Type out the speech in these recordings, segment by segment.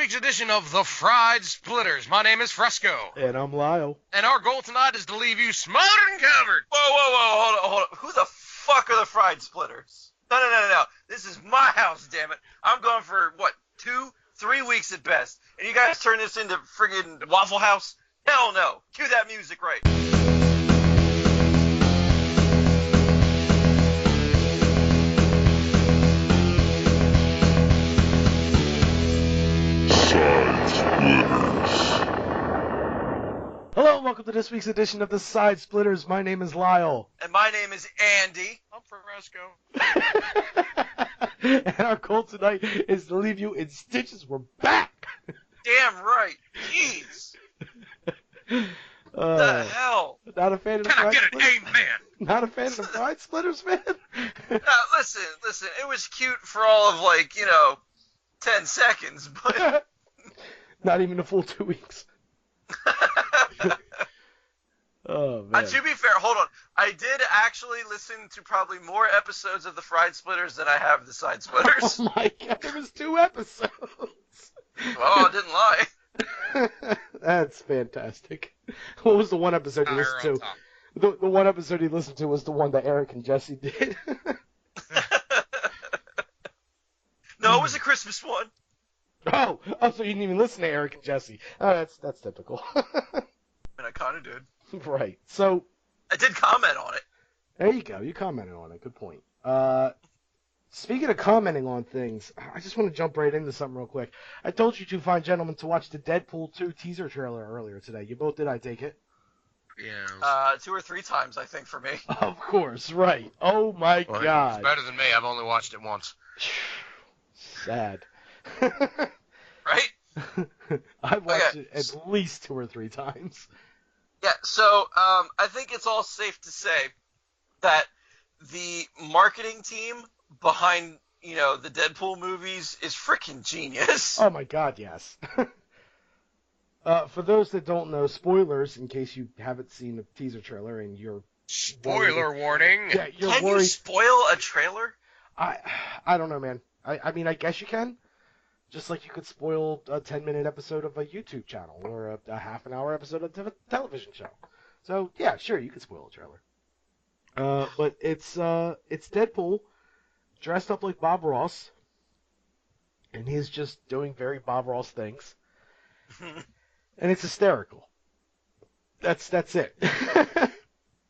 week's edition of The Fried Splitters. My name is Fresco. And I'm Lyle. And our goal tonight is to leave you smothered and covered. Whoa, hold on. Who the fuck are the Fried Splitters? No. This is my house, damn it. I'm going for, 2-3 weeks at best. And you guys turn this into friggin' Waffle House? Hell no. Cue that music right. Hello and welcome to this week's edition of the Side Splitters. My name is Lyle. And my name is Andy. I'm Fresco. And our goal tonight is to leave you in stitches. We're back! Damn right. Jeez. The hell? Not a fan of the Can I Fried get an Splitters? amen? Not a fan of the Fried Splitters, man? Listen. It was cute for all of 10 seconds, but... Not even a full 2 weeks. Oh, man. To be fair, hold on. I did actually listen to probably more episodes of the Fried Splitters than I have the Side Splitters. Oh my god, there was 2 episodes. Oh, I didn't lie. That's fantastic. What was the one episode you listened to? The one episode you listened to was the one that Eric and Jesse did. No, it was a Christmas one. Oh, so you didn't even listen to Eric and Jesse. Oh, that's typical. And I kind of did. Right. So I did comment on it. there you go. You commented on it. Good point. Speaking of commenting on things, I just want to jump right into something real quick. I told you two fine gentlemen to watch the Deadpool 2 teaser trailer earlier today. You both did, I take it? Yeah. 2 or 3 times, I think, for me. Of course, right. Oh my god. It's better than me. I've only watched it once. Sad. Right? I've watched it at least 2 or 3 times. Yeah, so I think it's all safe to say that the marketing team behind, the Deadpool movies is freaking genius. Oh my god, yes. For those that don't know, spoilers, in case you haven't seen the teaser trailer and you're Spoiler warning. Yeah, you're Can worried. you spoil a trailer? I don't know, man. I mean, I guess you can. Just like you could spoil a 10-minute episode of a YouTube channel or a half-an-hour episode of a television show. So, yeah, sure, you could spoil a trailer. But it's Deadpool dressed up like Bob Ross, and he's just doing very Bob Ross things. And it's hysterical. That's it.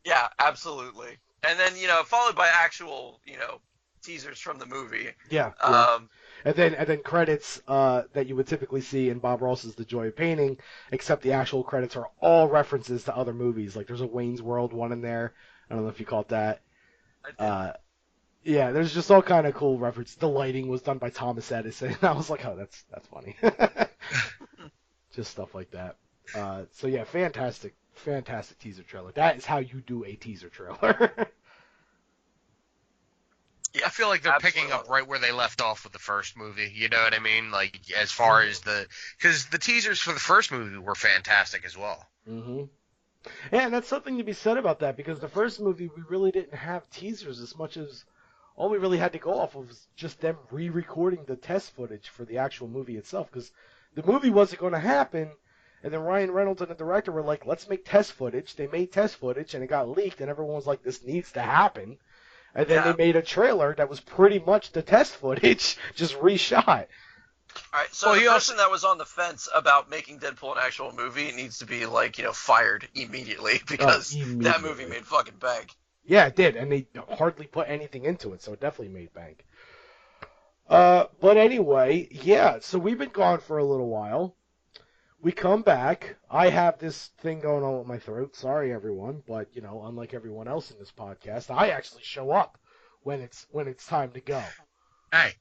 Yeah, absolutely. And then, followed by actual, teasers from the movie. Yeah. And then credits that you would typically see in Bob Ross's The Joy of Painting, except the actual credits are all references to other movies. Like there's a Wayne's World one in there. I don't know if you caught that. Yeah, there's just all kind of cool references. The lighting was done by Thomas Edison. And I was like, oh, that's funny. Just stuff like that. So yeah, fantastic teaser trailer. That is how you do a teaser trailer. Yeah, I feel like they're picking up right where they left off with the first movie. You know what I mean? Like, as far as because the teasers for the first movie were fantastic as well. Mm-hmm. Yeah, and that's something to be said about that, because the first movie, we really didn't have teasers as much as all we really had to go off of was just them re-recording the test footage for the actual movie itself, because the movie wasn't going to happen, and then Ryan Reynolds and the director were like, let's make test footage. They made test footage, and it got leaked, and everyone was like, this needs to happen. And then they made a trailer that was pretty much the test footage, just reshot. All right, so the person that was on the fence about making Deadpool an actual movie needs to be, fired immediately, because that movie made fucking bank. Yeah, it did, and they hardly put anything into it, so it definitely made bank. But anyway, yeah, so we've been gone for a little while. We come back. I have this thing going on with my throat. Sorry, everyone, but unlike everyone else in this podcast, I actually show up when it's time to go. Hey.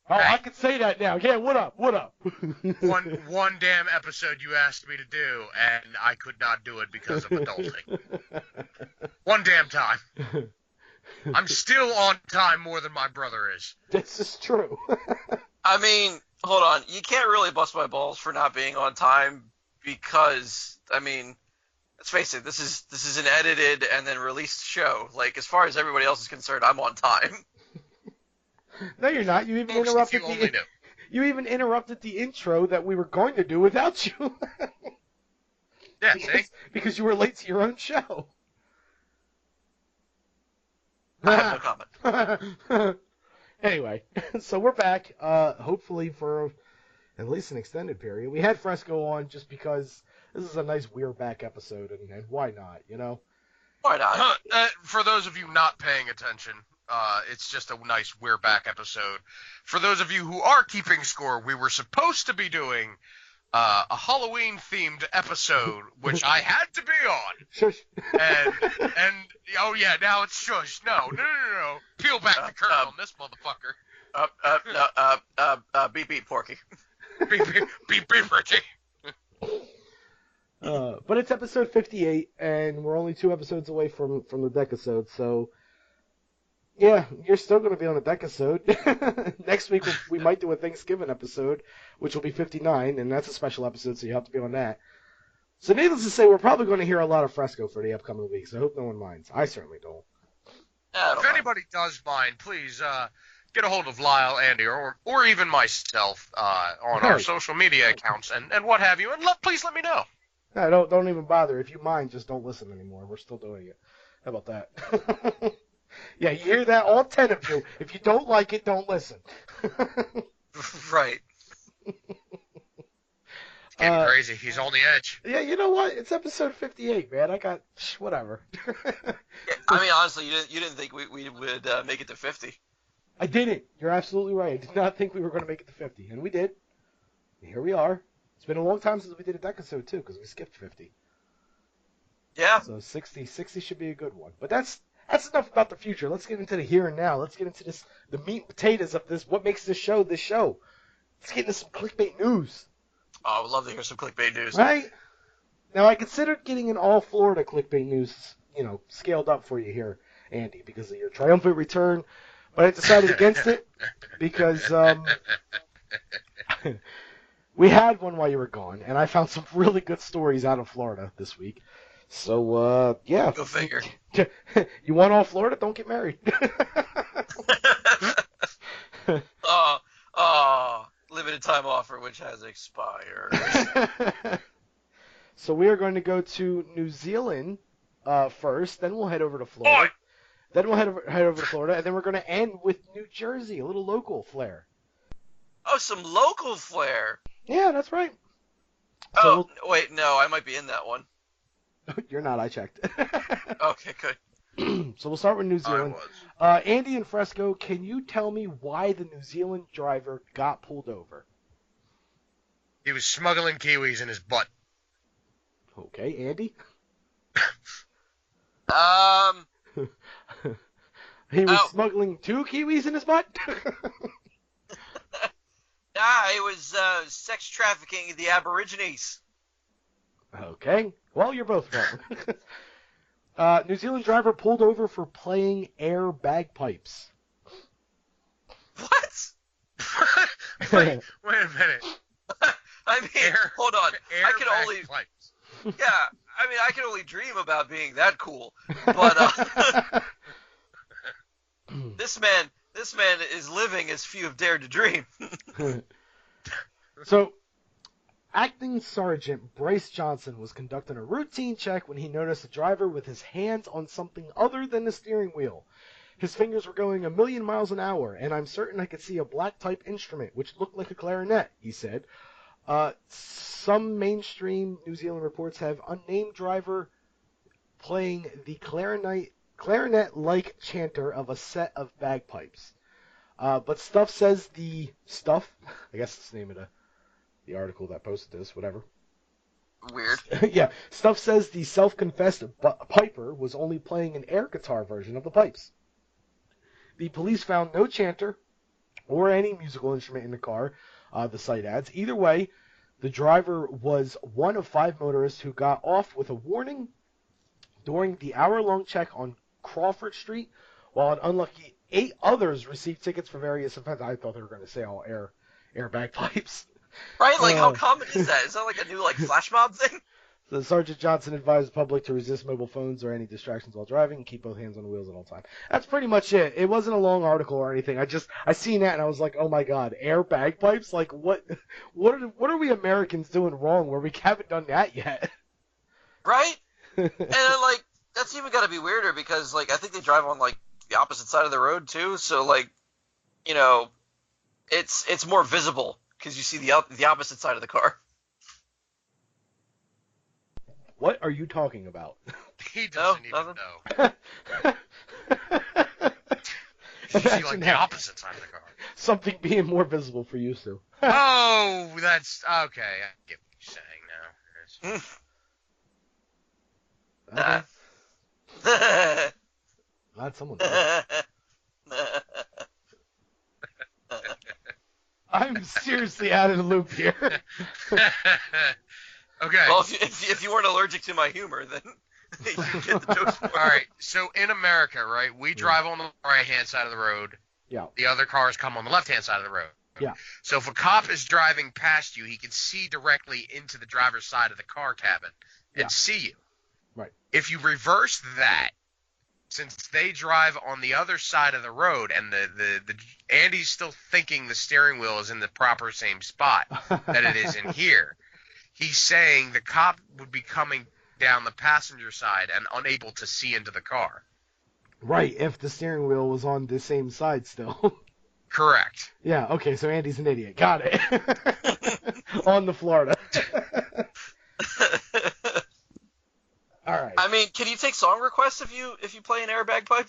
Oh, I can say that now. Yeah, what up? One damn episode you asked me to do, and I could not do it because of adulting. One damn time. I'm still on time more than my brother is. This is true. I mean, hold on. You can't really bust my balls for not being on time because, let's face it, this is an edited and then released show. Like, as far as everybody else is concerned, I'm on time. No, you're not. You even Most interrupted you only me. do. You even interrupted the intro that we were going to do without you. Yeah, because you were late to your own show. I have no comment. Anyway, so we're back, hopefully for at least an extended period. We had Fresco on just because this is a nice We're Back episode, and why not, you know? Why not? For those of you not paying attention, it's just a nice We're Back episode. For those of you who are keeping score, we were supposed to be doing a Halloween-themed episode, which I had to be on. Shush. And oh yeah, now it's shush. No. Peel back the curtain on this motherfucker. Beep beep Porky. Beep, Richie. But it's episode 58, and we're only 2 episodes away from the Decasode, so yeah, you're still going to be on the Decasode. Next week we might do a Thanksgiving episode, which will be 59, and that's a special episode, so you have to be on that. So needless to say, we're probably going to hear a lot of Fresco for the upcoming weeks. I hope no one minds. I certainly don't. If anybody does mind, please get a hold of Lyle, Andy, or even myself on our social media accounts and what have you, and please let me know. No, don't even bother. If you mind, just don't listen anymore. We're still doing it. How about that? Yeah, you hear that? All 10 of you. If you don't like it, don't listen. Right. It's getting crazy. He's on the edge. Yeah, you know what? It's episode 58, man. I got whatever. I mean, honestly, you didn't think we would make it to 50. I didn't. You're absolutely right. I did not think we were going to make it to 50, and we did. Here we are. It's been a long time since we did a Decasode, too, because we skipped 50. Yeah. So 60 should be a good one. But that's enough about the future. Let's get into the here and now. Let's get into the meat and potatoes of this. What makes this show this show? Let's get into some clickbait news. Oh, I would love to hear some clickbait news. Right? Now, I considered getting an all Florida clickbait news, scaled up for you here, Andy, because of your triumphant return. But I decided against it because we had one while you were gone, and I found some really good stories out of Florida this week. So, yeah. Go figure. You want all Florida? Don't get married. Limited time offer, which has expired. So we are going to go to New Zealand first, then we'll head over to Florida. Oi! Then we'll head over to Florida, and then we're going to end with New Jersey, a little local flair. Oh, some local flair. Yeah, that's right. So wait, no, I might be in that one. You're not, I checked. Okay, good. So we'll start with New Zealand. I was. Andy and Fresco, can you tell me why the New Zealand driver got pulled over? He was smuggling kiwis in his butt. Okay, Andy? He was smuggling 2 kiwis in his butt? It was sex trafficking the Aborigines. Okay. Well, you're both wrong. New Zealand driver pulled over for playing air bagpipes. What? Wait a minute. I mean, hold on. Air I can only bagpipes. Yeah, I mean, I can only dream about being that cool. But this man is living as few have dared to dream. So, Acting Sergeant Bryce Johnson was conducting a routine check when he noticed a driver with his hands on something other than the steering wheel. His fingers were going 1,000,000 miles an hour, and I'm certain I could see a black-type instrument, which looked like a clarinet, he said. Some mainstream New Zealand reports have unnamed driver playing the clarinet-like chanter of a set of bagpipes. But Stuff says I guess that's the name of the article that posted this, whatever. Weird. Yeah, Stuff says the self-confessed piper was only playing an air guitar version of the pipes. The police found no chanter or any musical instrument in the car, the site adds. Either way, the driver was one of 5 motorists who got off with a warning during the hour-long check on Crawford Street, while an unlucky 8 others received tickets for various offenses. I thought they were going to say all air bagpipes. Right? Like, how common is that? Is that like a new, flash mob thing? So Sergeant Johnson advised the public to resist mobile phones or any distractions while driving and keep both hands on the wheels at all times. That's pretty much it. It wasn't a long article or anything. I seen that and I was like, oh my god, air bagpipes? Like what are we Americans doing wrong where we haven't done that yet? Right? And like that's even got to be weirder because like I think they drive on like the opposite side of the road too, so like it's more visible because you see the opposite side of the car. What are you talking about? He doesn't even nothing. know. You see like the opposite side of the car. Something being more visible for you, Sue. Oh, that's okay. I get what you're saying now. Okay. Glad someone does. I'm seriously out of the loop here. Okay. Well, if you weren't allergic to my humor, then you get the jokes more. All right. So in America, right, we drive on the right-hand side of the road. Yeah. The other cars come on the left-hand side of the road. Yeah. So if a cop is driving past you, he can see directly into the driver's side of the car cabin and see you. Right. If you reverse that, since they drive on the other side of the road and the Andy's still thinking the steering wheel is in the proper same spot that it is in here, he's saying the cop would be coming down the passenger side and unable to see into the car. Right, if the steering wheel was on the same side still. Correct. Yeah, okay, so Andy's an idiot. Got it. On the Florida. All right. I mean, can you take song requests if you play an air bagpipe?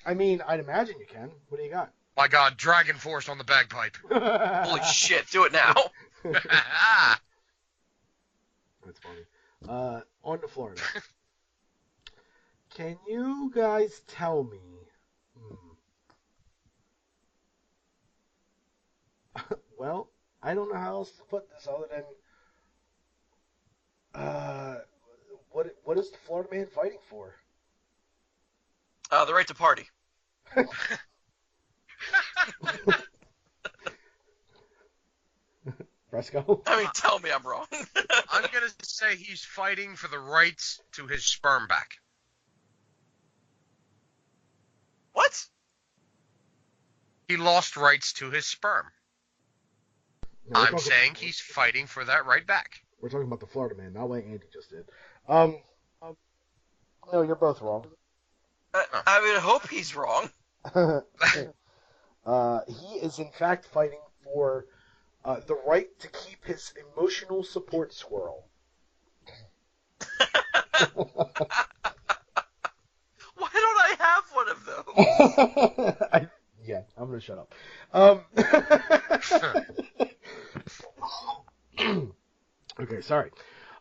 I mean, I'd imagine you can. What do you got? My God, Dragon Force on the bagpipe. Holy shit, do it now. That's funny. On to Florida. Can you guys tell me? Well, I don't know how else to put this other than what is the Florida man fighting for? The right to party. Fresco? I mean, tell me I'm wrong. I'm going to say he's fighting for the rights to his sperm back. What? He lost rights to his sperm. No, I'm saying he's fighting for that right back. We're talking about the Florida man, not what Andy just did. No, you're both wrong. I would hope he's wrong. He is in fact fighting for the right to keep his emotional support squirrel. Why don't I have one of those? I'm gonna shut up. Okay, sorry.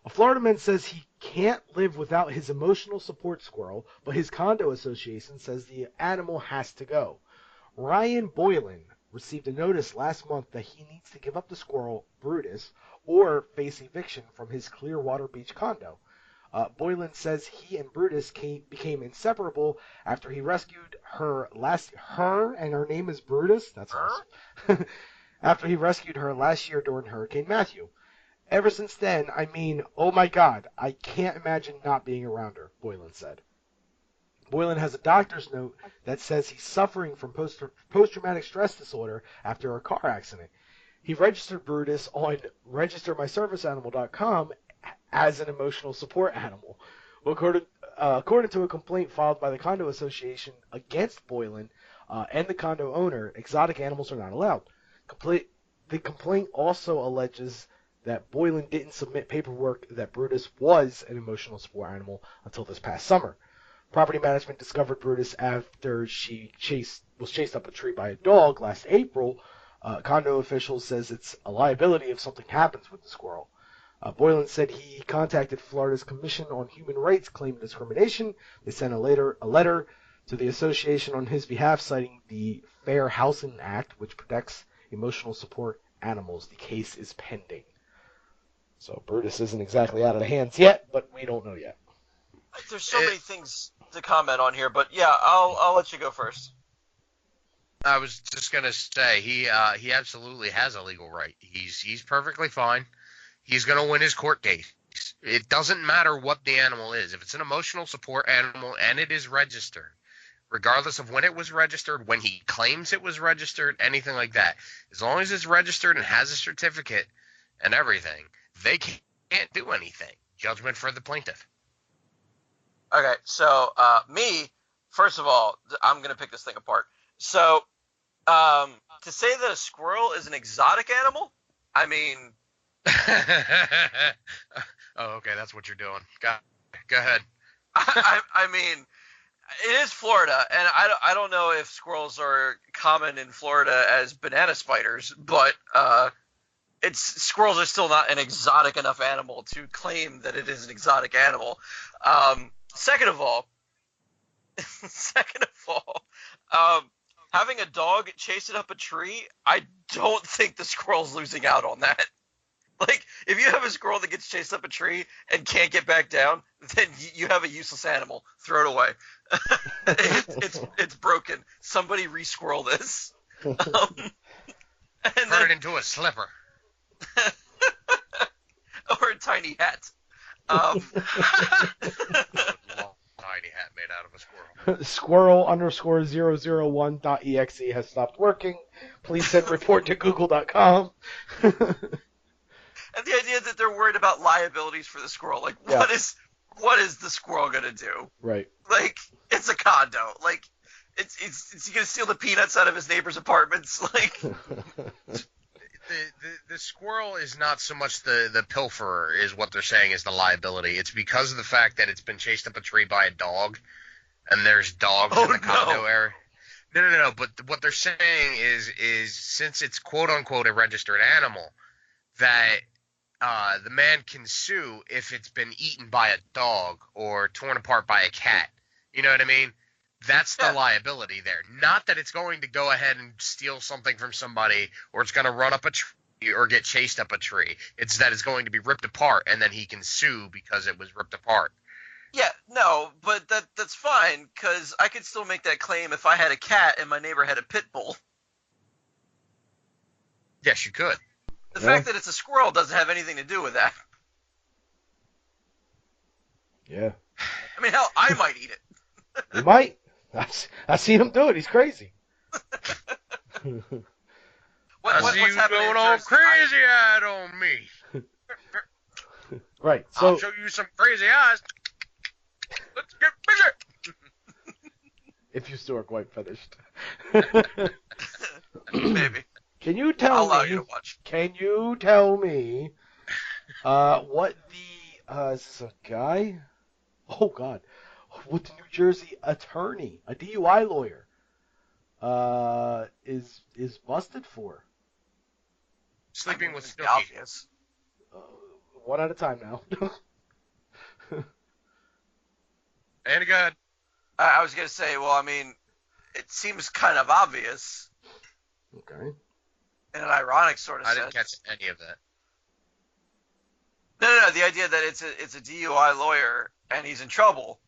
A Florida man says he can't live without his emotional support squirrel, but his condo association says the animal has to go. Ryan Boylan received a notice last month that he needs to give up the squirrel, Brutus, or face eviction from his Clearwater Beach condo. Boylan says he and Brutus became inseparable after he rescued her and her name is Brutus? That's awesome. After he rescued her last year during Hurricane Matthew. Ever since then, I mean, oh my God, I can't imagine not being around her, Boylan said. Boylan has a doctor's note that says he's suffering from post-traumatic stress disorder after a car accident. He registered Brutus on registermyserviceanimal.com as an emotional support animal. According to a complaint filed by the condo association against Boylan and the condo owner, exotic animals are not allowed. The complaint also alleges that Boylan didn't submit paperwork that Brutus was an emotional support animal until this past summer. Property management discovered Brutus after she was chased up a tree by a dog last April. Condo officials says it's a liability if something happens with the squirrel. Boylan said he contacted Florida's Commission on Human Rights claiming discrimination. They sent a letter to the association on his behalf citing the Fair Housing Act, which protects emotional support animals. The case is pending. So Brutus isn't exactly out of the hands yet, but we don't know yet. There's so many things to comment on here, but yeah, I'll let you go first. I was just gonna say he absolutely has a legal right. He's perfectly fine. He's gonna win his court case. It doesn't matter what the animal is. If it's an emotional support animal and it is registered, regardless of when it was registered, when he claims it was registered, anything like that, as long as it's registered and has a certificate and everything, they can't do anything. Judgment for the plaintiff. Okay, so first of all, I'm going to pick this thing apart. So, to say that a squirrel is an exotic animal, I mean... Oh, okay, that's what you're doing. Go ahead. I mean, it is Florida, and I don't know if squirrels are common in Florida as banana spiders, but squirrels are still not an exotic enough animal to claim that it is an exotic animal. Second of all, having a dog chasing up a tree, I don't think the squirrel's losing out on that. Like, if you have a squirrel that gets chased up a tree and can't get back down, then you have a useless animal. Throw it away. It's broken. Somebody re-squirrel this. And Turn it into a slipper. Or a tiny hat. Tiny hat made out of a Squirrel squirrel. _001.exe has stopped working. Please send report to google.com. And the idea that they're worried about liabilities for the squirrel, like, Yeah. what is the squirrel gonna do? Right. Like, it's a condo. Like, is he gonna steal the peanuts out of his neighbor's apartments? Like, the squirrel is not so much the pilferer, is what they're saying is the liability. It's because of the fact that it's been chased up a tree by a dog, and there's dogs in the condo area. No. But what they're saying is since it's quote unquote a registered animal, that the man can sue if it's been eaten by a dog or torn apart by a cat. You know what I mean? That's the liability there. Not that it's going to go ahead and steal something from somebody, or it's going to run up a tree or get chased up a tree. It's that it's going to be ripped apart, and then he can sue because it was ripped apart. yeah, no, but that's fine, because I could still make that claim if I had a cat and my neighbor had a pit bull. Yes, you could. The fact that it's a squirrel doesn't have anything to do with that. Yeah. I mean, hell, I might eat it. He might. I've seen him do it. He's crazy. What's you happening going in all Jersey? crazy-eyed on me. Right. I'll So show you some crazy eyes. Let's get bigger. if you still are quite finished. Maybe. Can you I'll tell allow me? you to watch. Can you tell me what the is this a guy? Oh God, what the New Jersey attorney, a DUI lawyer, is busted for? Sleeping with It's Snooki. obvious. One at a time now. And God. I was gonna say, well, I mean, it seems kind of obvious Okay. in an ironic sort of I sense. didn't catch any of that. No. The idea that it's a DUI lawyer and he's in trouble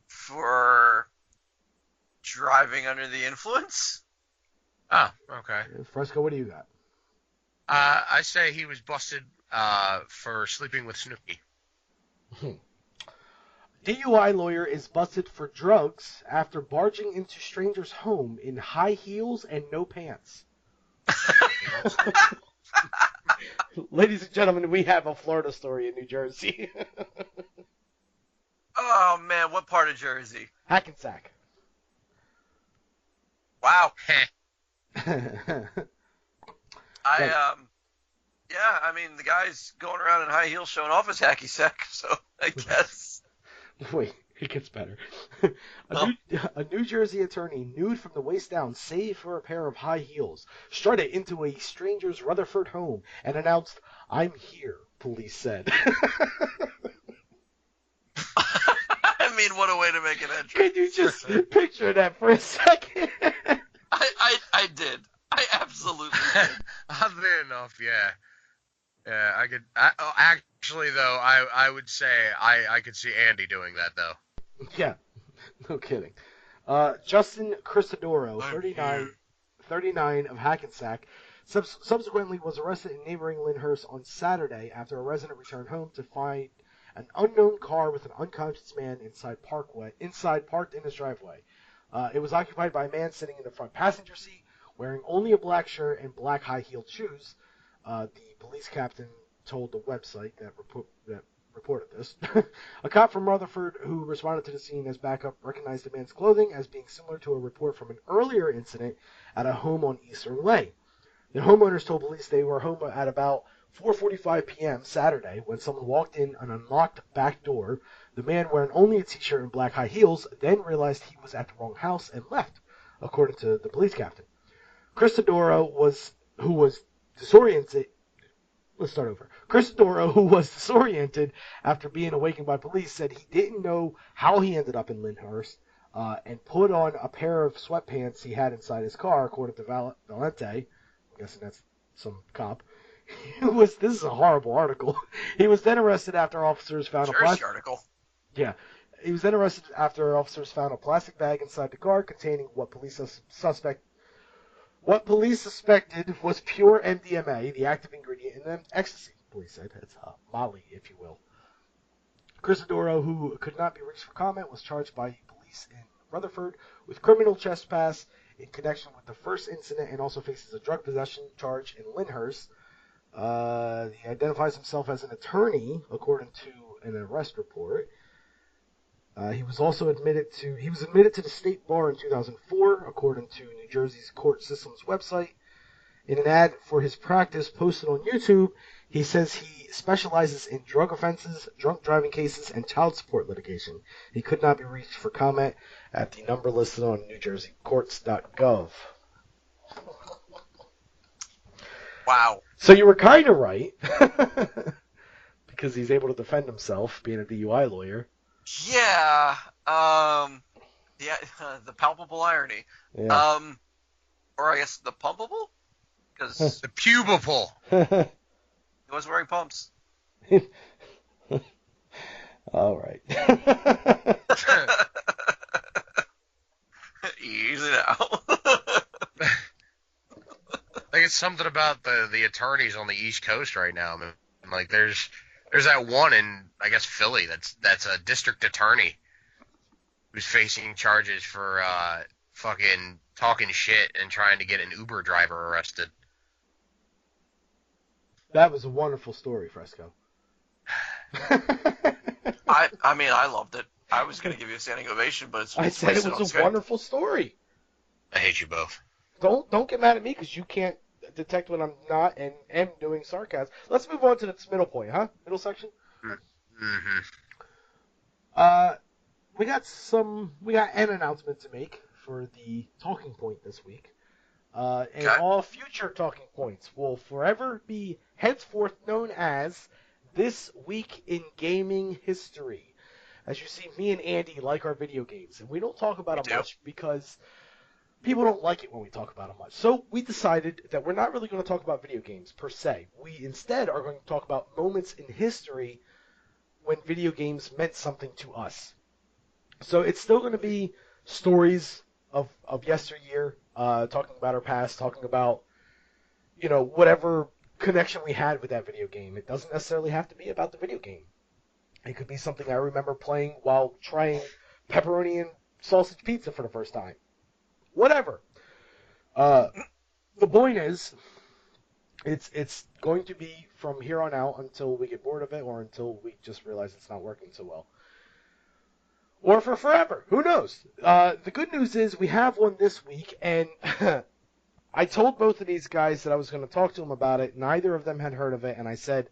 for driving under the influence. Oh, okay. Fresco, what do you got? I say he was busted for sleeping with Snooki. DUI lawyer is busted for drugs after barging into stranger's home in high heels and no pants. Ladies and gentlemen, we have a Florida story in New Jersey. Oh man, what part of Jersey? Hackensack. Wow. Right. Yeah, I mean, the guy's going around in high heels showing off his hacky sack, so I guess. Wait, it gets better. A New Jersey attorney, nude from the waist down, save for a pair of high heels, strutted into a stranger's Rutherford home and announced, "I'm here," police said. I mean, what a way to make an entrance. Can you just picture that for a second? I did. I absolutely did. Oddly enough, yeah. Yeah, I could. Actually, though, I would say I could see Andy doing that, though. Yeah, no kidding. Justin Cristodoro, 39 of Hackensack, Subsequently was arrested in neighboring Lyndhurst on Saturday after a resident returned home to find an unknown car with an unconscious man inside parked in his driveway. It was occupied by a man sitting in the front passenger seat, wearing only a black shirt and black high-heeled shoes. The police captain told the website that reported this. A cop from Rutherford who responded to the scene as backup recognized the man's clothing as being similar to a report from an earlier incident at a home on Eastern Way. The homeowners told police they were home at about 4:45 p.m. Saturday when someone walked in an unlocked back door. The man, wearing only a t-shirt and black high heels, then realized he was at the wrong house and left, according to the police captain. Christodoro, who was disoriented after being awakened by police, said he didn't know how he ended up in Lyndhurst and put on a pair of sweatpants he had inside his car, according to Valente. I'm guessing that's some cop. This is a horrible article. He was then arrested after officers found He was then arrested after officers found a plastic bag inside the car containing what police suspected was pure MDMA, the active ingredient in ecstasy. Police said it's Molly, if you will. Christodoro, who could not be reached for comment, was charged by police in Rutherford with criminal trespass in connection with the first incident and also faces a drug possession charge in Lyndhurst. He identifies himself as an attorney, according to an arrest report. He was admitted to the state bar in 2004, according to New Jersey's court system's website. In an ad for his practice posted on YouTube, he says he specializes in drug offenses, drunk driving cases, and child support litigation. He could not be reached for comment at the number listed on NewJerseyCourts.gov. Wow. So you were kind of right, because he's able to defend himself, being a DUI lawyer. Yeah. The palpable irony. Yeah. Or I guess the pumpable? Because The pubable. he was wearing pumps. All right. Easy now. Like it's something about the attorneys on the East Coast right now. Man. Like there's that one in I guess Philly that's a district attorney who's facing charges for fucking talking shit and trying to get an Uber driver arrested. That was a wonderful story, Fresco. I mean, I loved it. I was going to give you a standing ovation, but I said it was a wonderful story. I hate you both. Don't get mad at me because you can't detect when I'm not and am doing sarcasm. Let's move on to this middle point, huh? Middle section. Mm-hmm. We got an announcement to make for the talking point this week. And all future talking points will forever be henceforth known as This Week in Gaming History. As you see, me and Andy like our video games, and we don't talk about them much because people don't like it when we talk about them much. So we decided that we're not really going to talk about video games per se. We instead are going to talk about moments in history when video games meant something to us. So it's still going to be stories of yesteryear, talking about our past, talking about, whatever connection we had with that video game. It doesn't necessarily have to be about the video game. It could be something I remember playing while trying pepperoni and sausage pizza for the first time. Whatever. The point is, it's going to be from here on out until we get bored of it or until we just realize it's not working so well. Or for forever. Who knows? The good news is we have one this week, and I told both of these guys that I was going to talk to them about it. Neither of them had heard of it, and I said,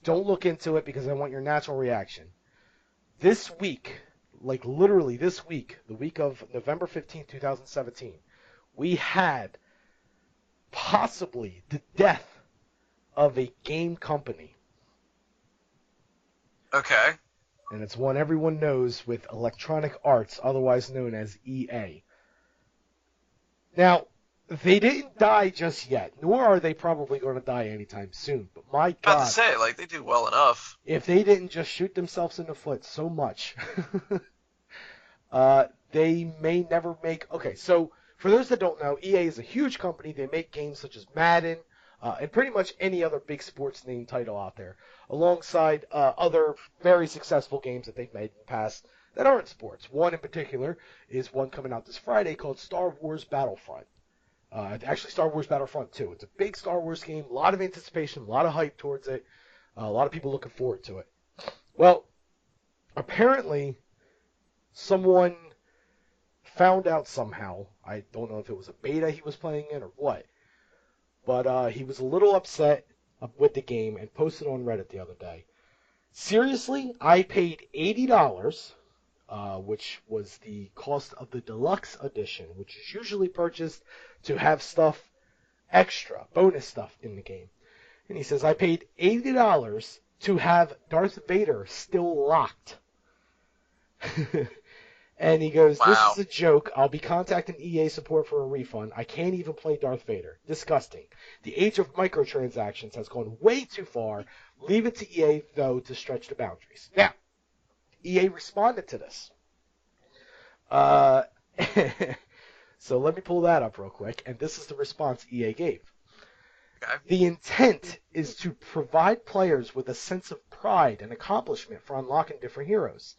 don't look into it because I want your natural reaction. This week, like literally this week, the week of November 15th, 2017, we had possibly the death of a game company. Okay. And it's one everyone knows with Electronic Arts, otherwise known as EA. Now, they didn't die just yet, nor are they probably going to die anytime soon. But my God, About to say, they do well enough. If they didn't just shoot themselves in the foot so much, they may never make... Okay, so for those that don't know, EA is a huge company. They make games such as Madden, and pretty much any other big sports name title out there, alongside other very successful games that they've made in the past that aren't sports. One in particular is one coming out this Friday called Star Wars Battlefront. Actually, Star Wars Battlefront 2. It's a big Star Wars game, a lot of anticipation, a lot of hype towards it, a lot of people looking forward to it. Well, apparently, someone found out somehow, I don't know if it was a beta he was playing in or what, but he was a little upset with the game and posted on Reddit the other day. Seriously, I paid $80, which was the cost of the deluxe edition, which is usually purchased to have stuff extra, bonus stuff in the game. And he says, I paid $80 to have Darth Vader still locked. And he goes, this Wow. is a joke. I'll be contacting EA support for a refund. I can't even play Darth Vader. Disgusting. The age of microtransactions has gone way too far. Leave it to EA, though, to stretch the boundaries. Now, EA responded to this. So let me pull that up real quick, and this is the response EA gave. Okay. The intent is to provide players with a sense of pride and accomplishment for unlocking different heroes.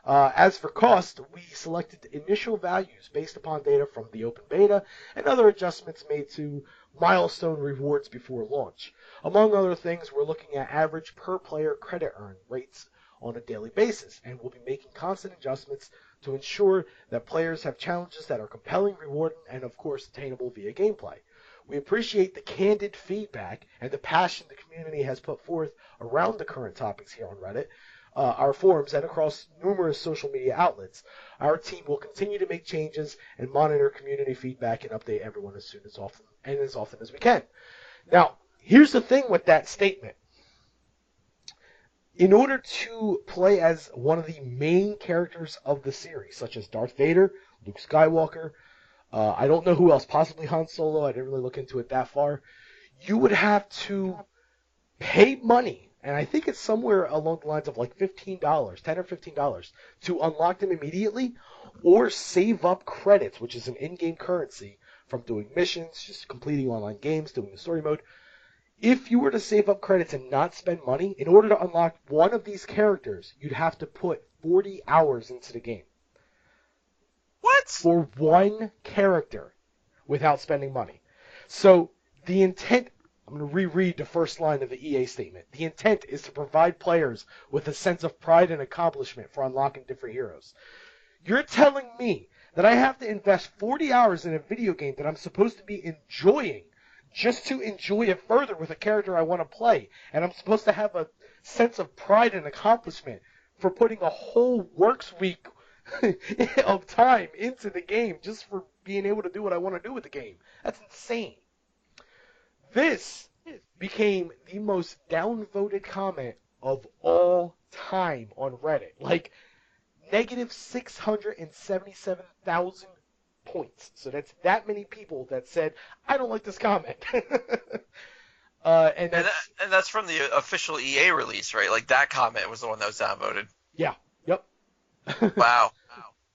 As for cost, we selected initial values based upon data from the open beta and other adjustments made to milestone rewards before launch. Among other things, we're looking at average per player credit earn rates on a daily basis, and we'll be making constant adjustments to ensure that players have challenges that are compelling, rewarding, and of course attainable via gameplay. We appreciate the candid feedback and the passion the community has put forth around the current topics here on Reddit, our forums, and across numerous social media outlets. Our team will continue to make changes and monitor community feedback and update everyone as often as we can. Now, here's the thing with that statement. In order to play as one of the main characters of the series, such as Darth Vader, Luke Skywalker, I don't know who else, possibly Han Solo, I didn't really look into it that far, you would have to pay money, and I think it's somewhere along the lines of like $15, $10 or $15, to unlock them immediately, or save up credits, which is an in-game currency, from doing missions, just completing online games, doing the story mode. If you were to save up credits and not spend money, in order to unlock one of these characters, you'd have to put 40 hours into the game. What? For one character without spending money. So the intent, I'm going to reread the first line of the EA statement. The intent is to provide players with a sense of pride and accomplishment for unlocking different heroes. You're telling me that I have to invest 40 hours in a video game that I'm supposed to be enjoying just to enjoy it further with a character I want to play, and I'm supposed to have a sense of pride and accomplishment for putting a whole works week of time into the game just for being able to do what I want to do with the game. That's insane. This became the most downvoted comment of all time on Reddit. Like, negative 677,000 points. So that's that many people that said, I don't like this comment. And that's from the official EA release, right? Like, that comment was the one that was downvoted. Yeah. Yep. Wow.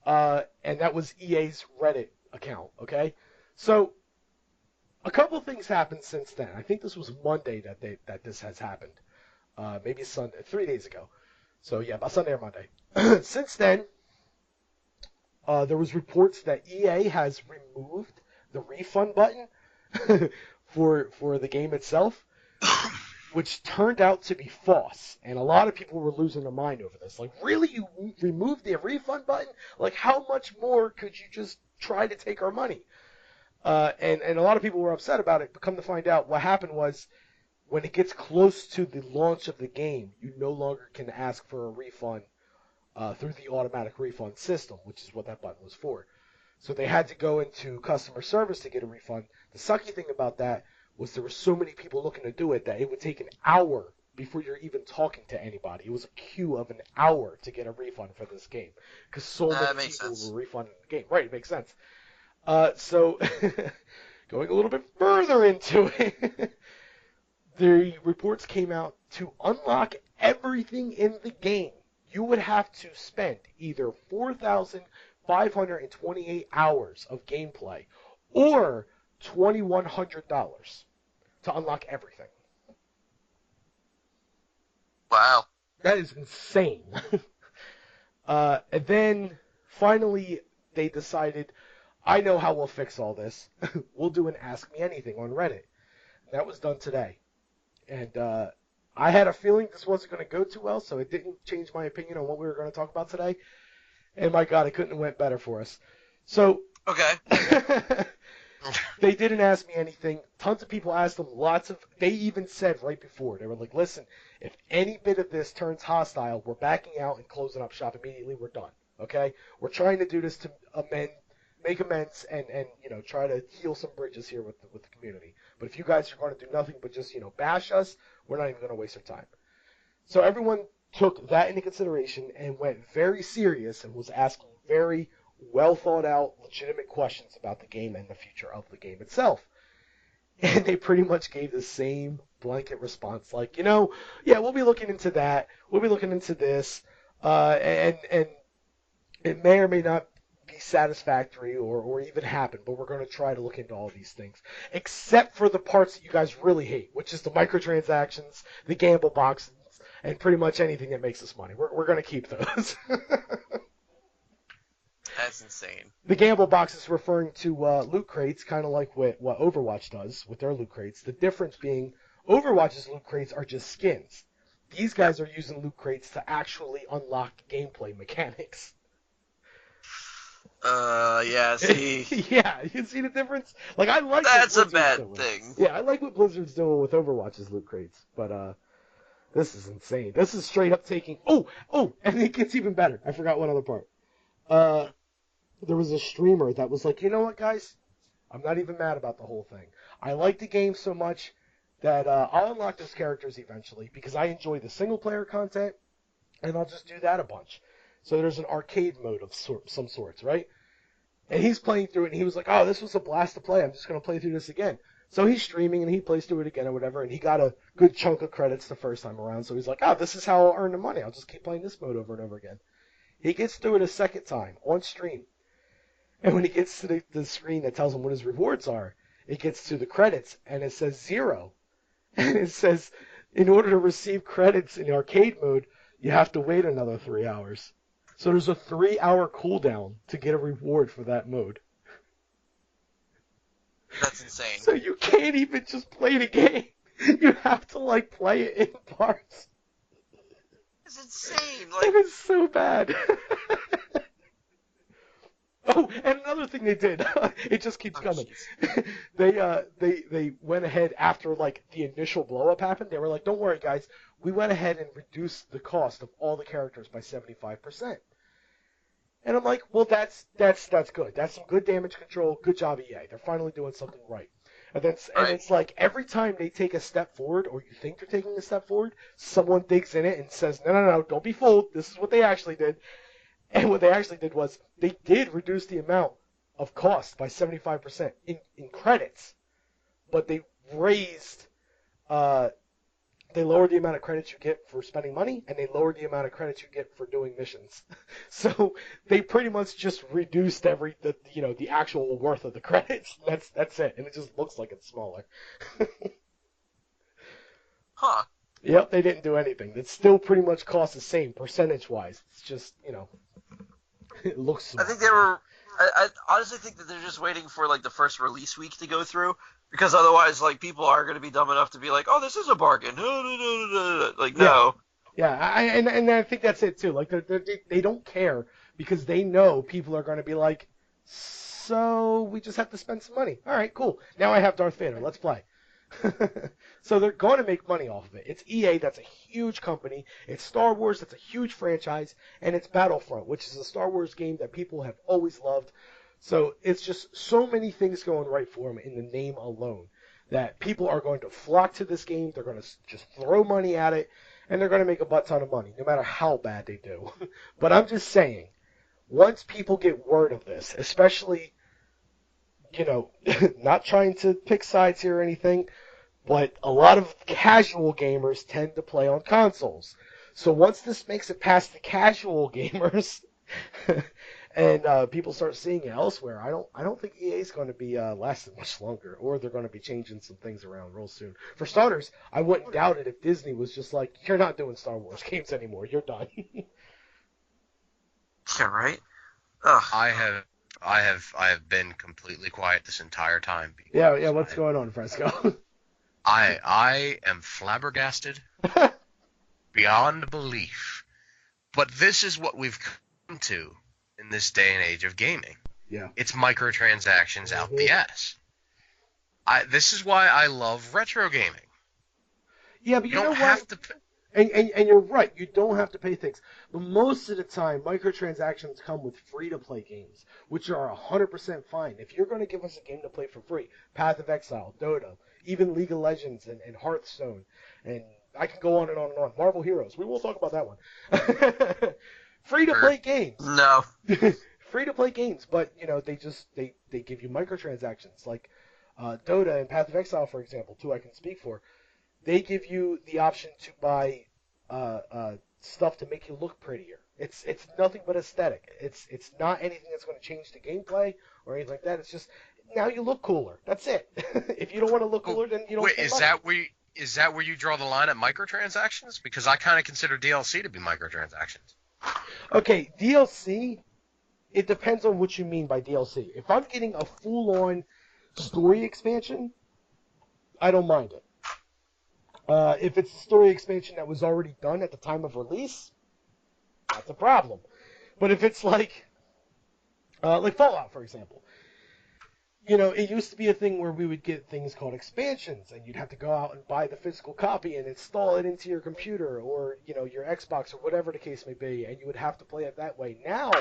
And that was EA's Reddit account, okay? So, a couple things happened since then. I think this was Monday that this has happened. Maybe Sunday, 3 days ago. So, yeah, about Sunday or Monday. Since then, there was reports that EA has removed the refund button for the game itself, which turned out to be false. And a lot of people were losing their mind over this. Like, really? You removed the refund button? Like, how much more could you just try to take our money? And a lot of people were upset about it, but come to find out, what happened was, when it gets close to the launch of the game, you no longer can ask for a refund through the automatic refund system, which is what that button was for. So they had to go into customer service to get a refund. The sucky thing about that was there were so many people looking to do it that it would take an hour before you're even talking to anybody. It was a queue of an hour to get a refund for this game because so many people were refunding the game. Right, it makes sense. So going a little bit further into it, the reports came out to unlock everything in the game. You would have to spend either 4,528 hours of gameplay or $2,100 to to unlock everything. Wow. That is insane. And then finally they decided, I know how we'll fix all this. We'll do an Ask Me Anything on Reddit. That was done today. And I had a feeling this wasn't going to go too well, so it didn't change my opinion on what we were going to talk about today. And my God, it couldn't have went better for us. So Okay. they didn't ask me anything. Tons of people asked them they even said right before, they were like, listen, if any bit of this turns hostile, we're backing out and closing up shop immediately. We're done. Okay? We're trying to do this to make amends and try to heal some bridges here with the community. But if you guys are going to do nothing but just, bash us, we're not even going to waste our time. So everyone took that into consideration and went very serious and was asking very well thought out, legitimate questions about the game and the future of the game itself. And they pretty much gave the same blanket response, like, yeah, we'll be looking into that. We'll be looking into this. And it may or may not be satisfactory or even happen, but we're going to try to look into all these things. Except for the parts that you guys really hate, which is the microtransactions, the gamble boxes, and pretty much anything that makes us money. We're going to keep those. That's insane. The gamble box is referring to loot crates, kind of like what Overwatch does with their loot crates. The difference being Overwatch's loot crates are just skins. These guys are using loot crates to actually unlock gameplay mechanics. Yeah, see. Yeah, you see the difference? Like, I like That's a what Blizzard's bad doing. thing. Yeah, I like what Blizzard's doing with Overwatch's loot crates, but this is insane. This is straight up taking. Oh, and it gets even better. I forgot one other part. There was a streamer that was like, you know what, guys? I'm not even mad about the whole thing. I like the game so much that I'll unlock those characters eventually because I enjoy the single-player content, and I'll just do that a bunch. So there's an arcade mode of some sorts, right? And he's playing through it, and he was like, oh, this was a blast to play. I'm just going to play through this again. So he's streaming, and he plays through it again or whatever, and he got a good chunk of credits the first time around. So he's like, oh, this is how I'll earn the money. I'll just keep playing this mode over and over again. He gets through it a second time on stream. And when he gets to the screen that tells him what his rewards are, it gets to the credits, and it says 0. And it says, in order to receive credits in arcade mode, you have to wait another 3 hours. So there's a 3-hour cooldown to get a reward for that mode. That's insane. So you can't even just play the game. You have to, play it in parts. It's insane. It is so bad. Oh, and another thing they did, it just keeps coming. They went ahead after the initial blow up happened. They were like, "Don't worry, guys. We went ahead and reduced the cost of all the characters by 75%." And I'm like, "Well, that's good. That's some good damage control. Good job, EA. They're finally doing something right." And it's like every time they take a step forward, or you think they're taking a step forward, someone digs in it and says, "No, don't be fooled. This is what they actually did." And what they actually did was they did reduce the amount of cost by 75% in credits, but they raised, they lowered the amount of credits you get for spending money, and they lowered the amount of credits you get for doing missions. So they pretty much just reduced the actual worth of the credits. That's it, and it just looks like it's smaller. Huh. Yep, they didn't do anything. It still pretty much costs the same percentage-wise. It's just, it looks small. I think I honestly think that they're just waiting for the first release week to go through, because otherwise people are going to be dumb enough to be like, oh, this is a bargain. No. Yeah, and I think that's it too. They don't care because they know people are going to be like, so we just have to spend some money. All right, cool. Now I have Darth Vader. Let's play. So they're going to make money off of it. It's EA, that's a huge company. It's Star Wars, that's a huge franchise. And it's Battlefront, which is a Star Wars game that people have always loved. So it's just so many things going right for them in the name alone that people are going to flock to this game. They're going to just throw money at it, and they're going to make a butt ton of money, no matter how bad they do. But I'm just saying, once people get word of this, especially, not trying to pick sides here or anything, but a lot of casual gamers tend to play on consoles. So once this makes it past the casual gamers, and people start seeing it elsewhere, I don't think EA is going to be lasting much longer, or they're going to be changing some things around real soon. For starters, I wouldn't doubt it if Disney was just like, you're not doing Star Wars games anymore, you're done. Yeah, right. Ugh. I have been completely quiet this entire time. Yeah. What's going on, Fresco? I am flabbergasted beyond belief. But this is what we've come to in this day and age of gaming. Yeah. It's microtransactions out the ass. This is why I love retro gaming. Yeah, but you don't have to. And you're right, you don't have to pay things. But most of the time, microtransactions come with free-to-play games, which are 100% fine. If you're going to give us a game to play for free, Path of Exile, Dota, even League of Legends and Hearthstone, and I can go on and on and on. Marvel Heroes, we will talk about that one. Free-to-play games. No. Free-to-play games, but, they give you microtransactions. Like Dota and Path of Exile, for example, two I can speak for. They give you the option to buy stuff to make you look prettier. It's nothing but aesthetic. It's not anything that's going to change the gameplay or anything like that. It's just now you look cooler. That's it. If you don't want to look cooler, then you don't. Wait, is that where you draw the line at microtransactions? Because I kind of consider DLC to be microtransactions. Okay, DLC. It depends on what you mean by DLC. If I'm getting a full-on story expansion, I don't mind it. If it's a story expansion that was already done at the time of release, that's a problem. But if it's like Fallout, for example, it used to be a thing where we would get things called expansions, and you'd have to go out and buy the physical copy and install it into your computer or, your Xbox or whatever the case may be, and you would have to play it that way. Now,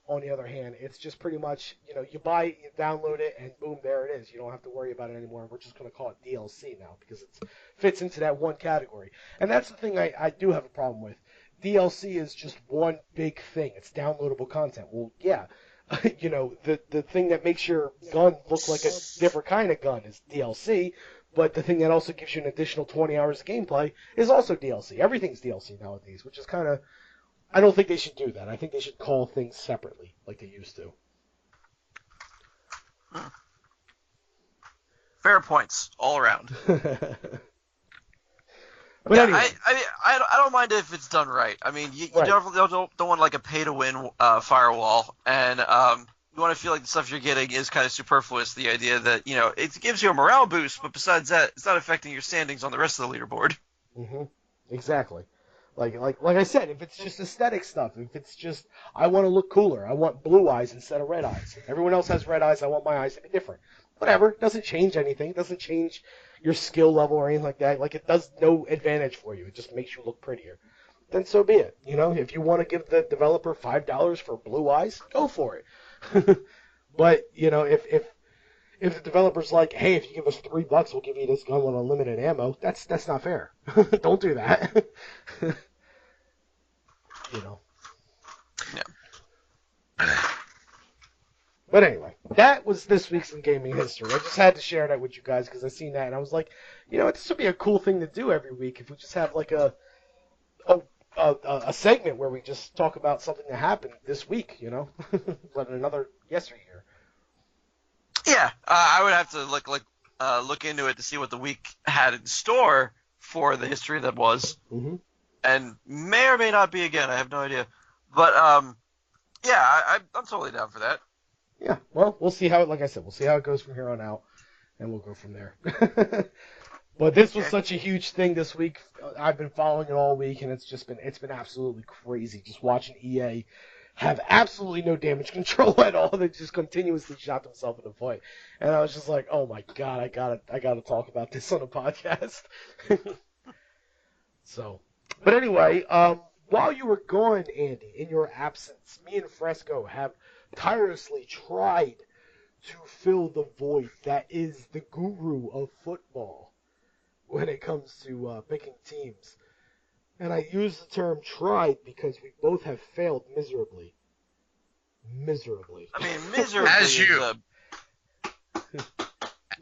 on the other hand, it's just pretty much, you buy it, you download it, and boom, there it is. You don't have to worry about it anymore. We're just going to call it DLC now because it fits into that one category. And that's the thing I do have a problem with. DLC is just one big thing. It's downloadable content. Well, yeah, the thing that makes your gun look like a different kind of gun is DLC, but the thing that also gives you an additional 20 hours of gameplay is also DLC. Everything's DLC nowadays, which is kind of... I don't think they should do that. I think they should call things separately, like they used to. Fair points all around. But yeah, anyway. I don't mind if it's done right. I mean, you Right. don't want like a pay-to-win firewall, and you want to feel like the stuff you're getting is kind of superfluous. The idea that it gives you a morale boost, but besides that, it's not affecting your standings on the rest of the leaderboard. Mm-hmm. Exactly. Like I said, if it's just aesthetic stuff, if it's just I want to look cooler, I want blue eyes instead of red eyes. Everyone else has red eyes, I want my eyes to be different. Whatever, it doesn't change anything. It doesn't change your skill level or anything like that. Like it does no advantage for you. It just makes you look prettier. Then so be it. If you want to give the developer $5 for blue eyes, go for it. But if the developer's like, hey, if you give us $3, we'll give you this gun with unlimited ammo, that's not fair. Don't do that. Yeah. But anyway, that was this week's in gaming history. I just had to share that with you guys because I seen that and I was like, this would be a cool thing to do every week if we just have like a segment where we just talk about something that happened this week, but another yesteryear. Yeah, I would have to look into it to see what the week had in store for the history that was, and may or may not be again. I have no idea, but yeah, I'm totally down for that. Yeah, well, we'll see how it goes from here on out, and we'll go from there. But this was such a huge thing this week. I've been following it all week, and it's been absolutely crazy just watching EA have absolutely no damage control at all. They just continuously shot themselves in the foot, and I was just like, oh my god, I gotta talk about this on a podcast. So, but anyway, while you were gone, Andy, in your absence, me and Fresco have tirelessly tried to fill the void that is the guru of football when it comes to picking teams. And I use the term tried because we both have failed miserably. Miserably. I mean, miserably As you.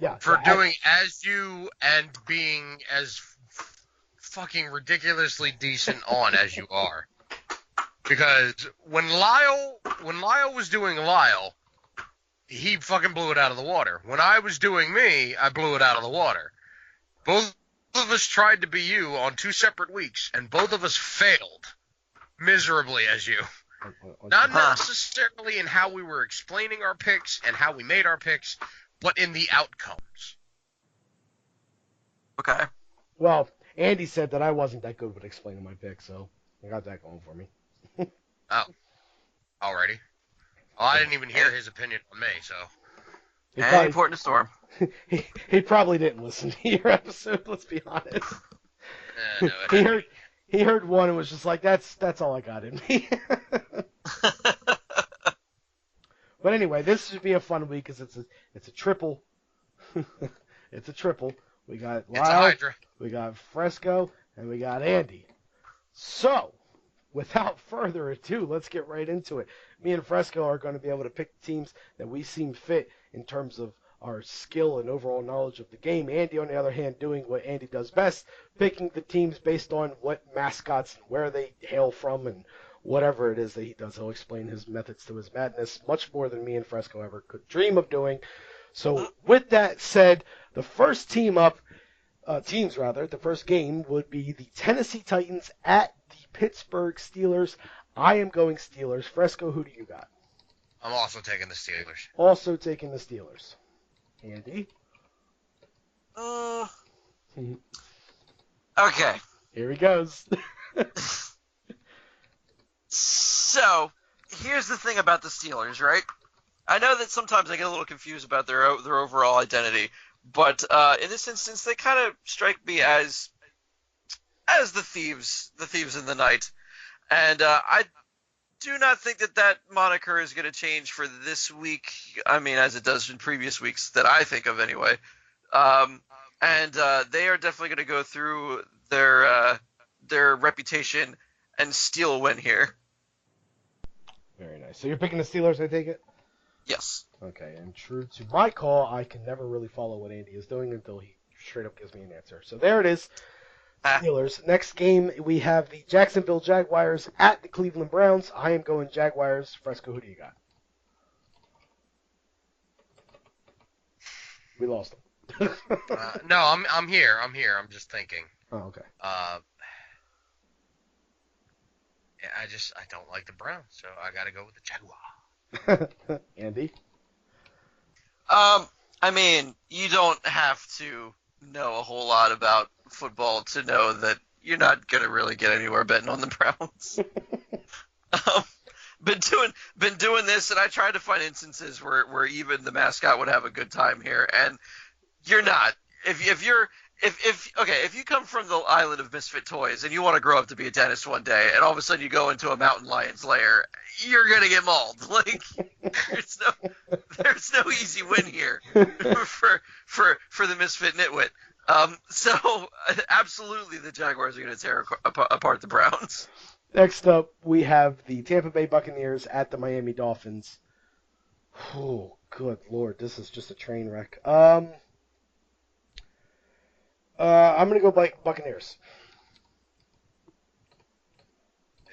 Yeah. Doing as you and being as fucking ridiculously decent on as you are. Because when Lyle was doing Lyle, he fucking blew it out of the water. When I was doing me, I blew it out of the water. Both of us tried to be you on 2 separate weeks, and both of us failed miserably as you. Not necessarily in how we were explaining our picks and how we made our picks, but in the outcomes. Okay. Well, Andy said that I wasn't that good with explaining my picks, so I got that going for me. Oh, alrighty. Well, I didn't even hear his opinion on me, so. Important to Storm. He probably didn't listen to your episode, let's be honest. No, he heard one and was just like, that's all I got in me. But anyway, this should be a fun week because it's a triple. It's a triple. We got Lyle, we got Fresco, and we got Andy. So, without further ado, let's get right into it. Me and Fresco are going to be able to pick teams that we seem fit in terms of our skill and overall knowledge of the game. Andy, on the other hand, doing what Andy does best, picking the teams based on what mascots and where they hail from and whatever it is that he does. He'll explain his methods to his madness much more than me and Fresco ever could dream of doing. So with that said, the first teams, the first game would be the Tennessee Titans at the Pittsburgh Steelers. I am going Steelers. Fresco, who do you got? I'm also taking the Steelers. Also taking the Steelers. Andy? Okay. Here he goes. So, here's the thing about the Steelers, right? I know that sometimes I get a little confused about their overall identity, but in this instance, they kind of strike me as the thieves in the night, and I do not think that moniker is going to change for this week. I mean, as it does in previous weeks that I think of anyway. And they are definitely going to go through their reputation and steal a win here. Very nice. So you're picking the Steelers, I take it? Yes. Okay, and true to my call, I can never really follow what Andy is doing until he straight up gives me an answer. So there it is. Steelers. Next game, we have the Jacksonville Jaguars at the Cleveland Browns. I am going Jaguars. Fresco, who do you got? We lost him. No, I'm here. I'm just thinking. Oh, okay. Yeah, I don't like the Browns, so I got to go with the Jaguar. Andy? I mean, you don't have to know a whole lot about football to know that you're not going to really get anywhere betting on the Browns. Been doing this, and I tried to find instances where even the mascot would have a good time here, and you're not. If you come from the island of misfit toys and you want to grow up to be a dentist one day, and all of a sudden you go into a mountain lion's lair, you're gonna get mauled. Like there's no easy win here for the misfit nitwit. So absolutely the Jaguars are gonna tear apart the Browns. Next up, we have the Tampa Bay Buccaneers at the Miami Dolphins. Oh, good Lord, this is just a train wreck. I'm going to go Buccaneers.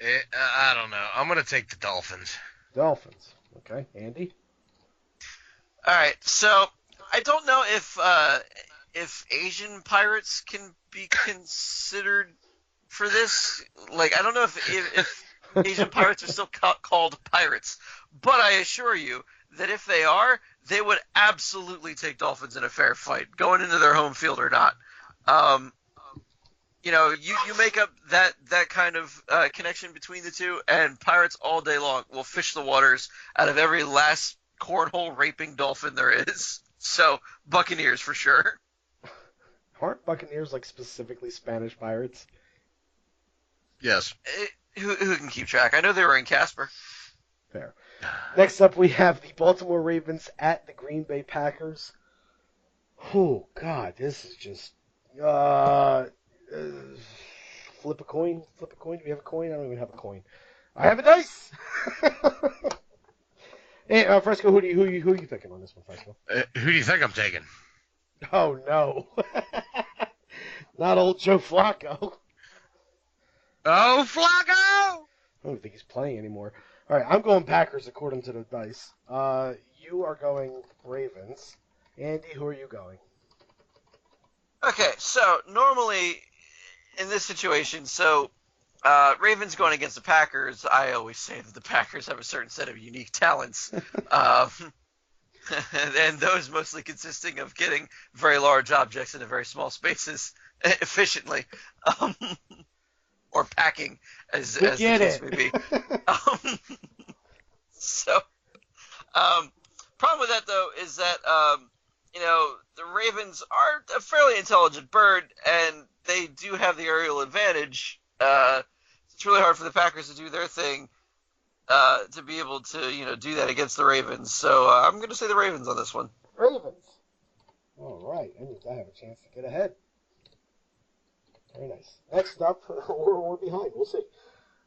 I don't know. I'm going to take the Dolphins. Dolphins. Okay. Andy? All right. So I don't know if Asian pirates can be considered for this. Like, I don't know if Asian pirates are still called pirates. But I assure you that if they are, they would absolutely take Dolphins in a fair fight, going into their home field or not. You make up that kind of connection between the two, and pirates all day long will fish the waters out of every last cornhole raping dolphin there is. So Buccaneers for sure. Aren't Buccaneers like specifically Spanish pirates? Yes. Who can keep track? I know they were in Casper. Fair. Next up, we have the Baltimore Ravens at the Green Bay Packers. Oh God, this is just. Flip a coin. Do we have a coin? I don't even have a coin. I have a dice. Hey, Fresco, who are you picking on this one, Fresco? Who do you think I'm taking? Oh no, not old Joe Flacco. Oh, Flacco! I don't think he's playing anymore. All right, I'm going Packers according to the dice. You are going Ravens. Andy, who are you going? Okay, so normally in this situation, Ravens going against the Packers, I always say that the Packers have a certain set of unique talents. um, and those mostly consisting of getting very large objects into very small spaces efficiently. Um, or packing, as the case may be. Um, so, problem with that, though, is that, the Ravens are a fairly intelligent bird, and they do have the aerial advantage. It's really hard for the Packers to do their thing, to be able to, do that against the Ravens. So I'm going to say the Ravens on this one. Ravens. All right, that means I have a chance to get ahead. Very nice. Next up, we're behind. We'll see.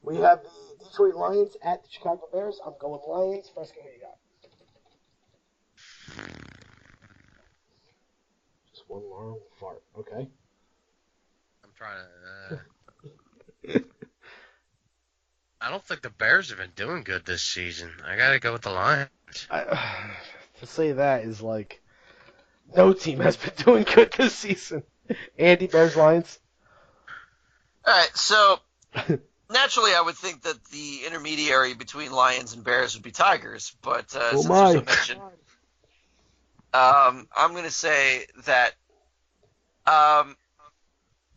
We have the Detroit Lions at the Chicago Bears. I'm going Lions. Fresco, who you got? Just one long fart. Okay. I'm trying to. I don't think the Bears have been doing good this season. I gotta go with the Lions. To say that is like no team has been doing good this season. Andy, Bears, Lions. All right, so naturally, I would think that the intermediary between Lions and Bears would be Tigers, but since there's no mention, I'm going to say that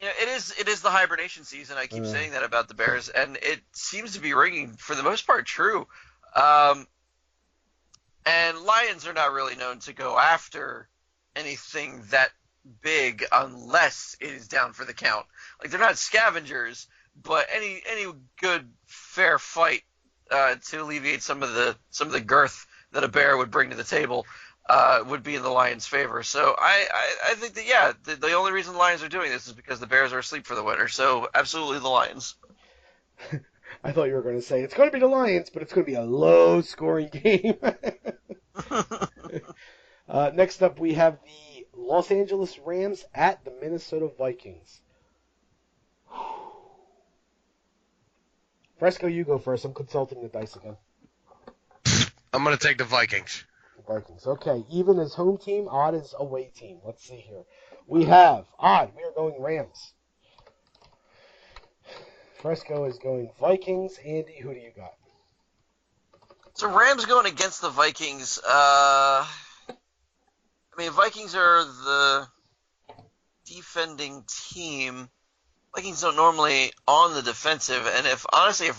it is the hibernation season. I keep saying that about the Bears, and it seems to be ringing for the most part true. And Lions are not really known to go after anything that big unless it is down for the count. Like, they're not scavengers, but any good fair fight to alleviate some of the girth that a bear would bring to the table would be in the Lions' favor. So I think that the only reason the Lions are doing this is because the Bears are asleep for the winter. So absolutely the Lions. I thought you were going to say it's going to be the Lions, but it's going to be a low-scoring game. Next up, we have the Los Angeles Rams at the Minnesota Vikings. Fresco, you go first. I'm consulting the dice again. I'm going to take the Vikings. Vikings. Okay, even as home team, odd as away team. Let's see here. We have odd. We are going Rams. Fresco is going Vikings. Andy, who do you got? So Rams going against the Vikings. Vikings are the defending team. Vikings don't normally on the defensive, and if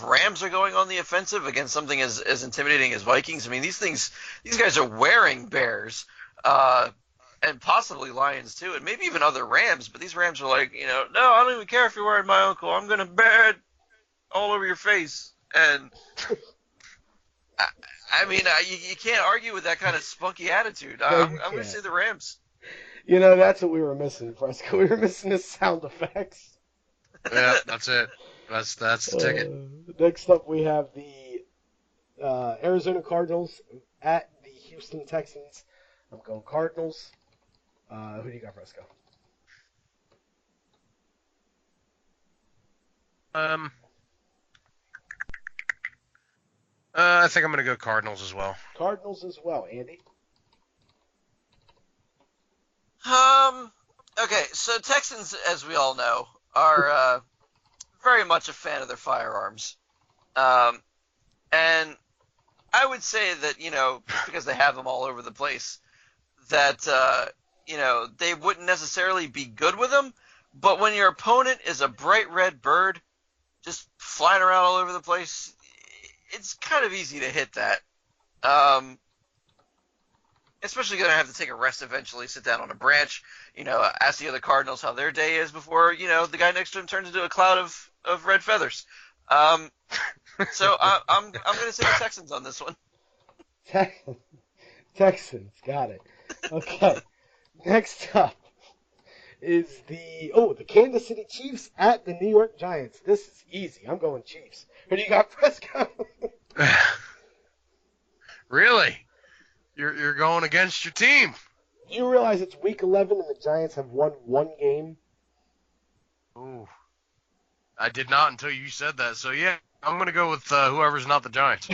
Rams are going on the offensive against something as intimidating as Vikings, these guys are wearing Bears, and possibly Lions too, and maybe even other Rams, but these Rams are like, no, I don't even care if you're wearing my uncle, I'm gonna bear it all over your face, and you can't argue with that kind of spunky attitude. I'm gonna say the Rams. That's what we were missing, Fresco. We were missing the sound effects. Yeah, that's it. That's the ticket. Next up, we have the Arizona Cardinals at the Houston Texans. I'm going Cardinals. Who do you got, Fresco? I think I'm going to go Cardinals as well. Cardinals as well. Andy? Okay, so Texans, as we all know, are very much a fan of their firearms. And I would say that, because they have them all over the place, that, they wouldn't necessarily be good with them. But when your opponent is a bright red bird just flying around all over the place, it's kind of easy to hit that. Especially going to have to take a rest eventually, sit down on a branch, ask the other Cardinals how their day is before, the guy next to him turns into a cloud of red feathers. So I'm going to say the Texans on this one. Texans, got it. Okay. Next up is the Kansas City Chiefs at the New York Giants. This is easy. I'm going Chiefs. Who do you got, Fresco? Really? You're going against your team. Do you realize it's week 11 and the Giants have won one game? Ooh. I did not until you said that. So, yeah, I'm gonna go with whoever's not the Giants.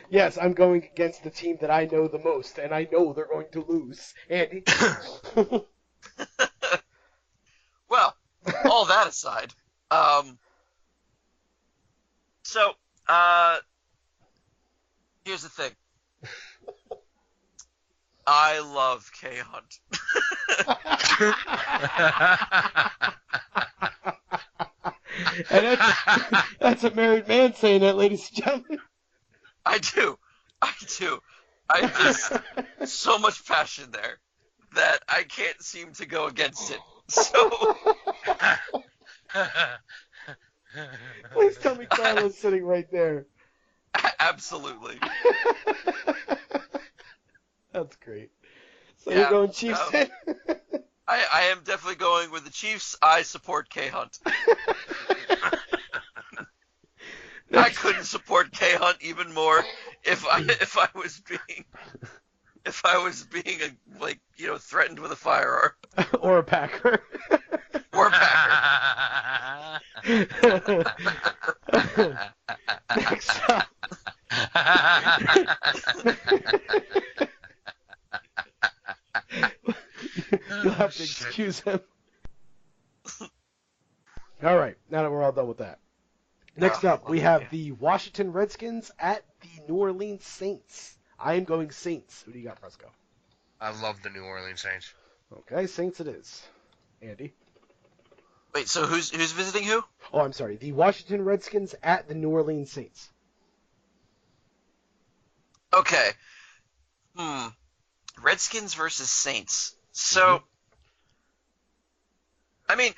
Yes, I'm going against the team that I know the most, and I know they're going to lose. Andy? Well, all that aside, so here's the thing. I love K Hunt. And that's a married man saying that, ladies and gentlemen. I do. I just so much passion there that I can't seem to go against it. So Please tell me Carla's sitting right there. absolutely. That's great. So Yeah, you're going Chiefs then? I am definitely going with the Chiefs. I support K Hunt. I couldn't support K Hunt even more if I was being threatened with a firearm Or a Packer. or a Packer. Next up. You'll have to excuse him. All right, now that we're all done with that. Next up, we have the Washington Redskins at the New Orleans Saints. I am going Saints. Who do you got, Fresco? I love the New Orleans Saints. Okay, Saints it is. Andy? Wait, so who's visiting who? Oh, I'm sorry. The Washington Redskins at the New Orleans Saints. Okay. Redskins versus Saints. So, I mean,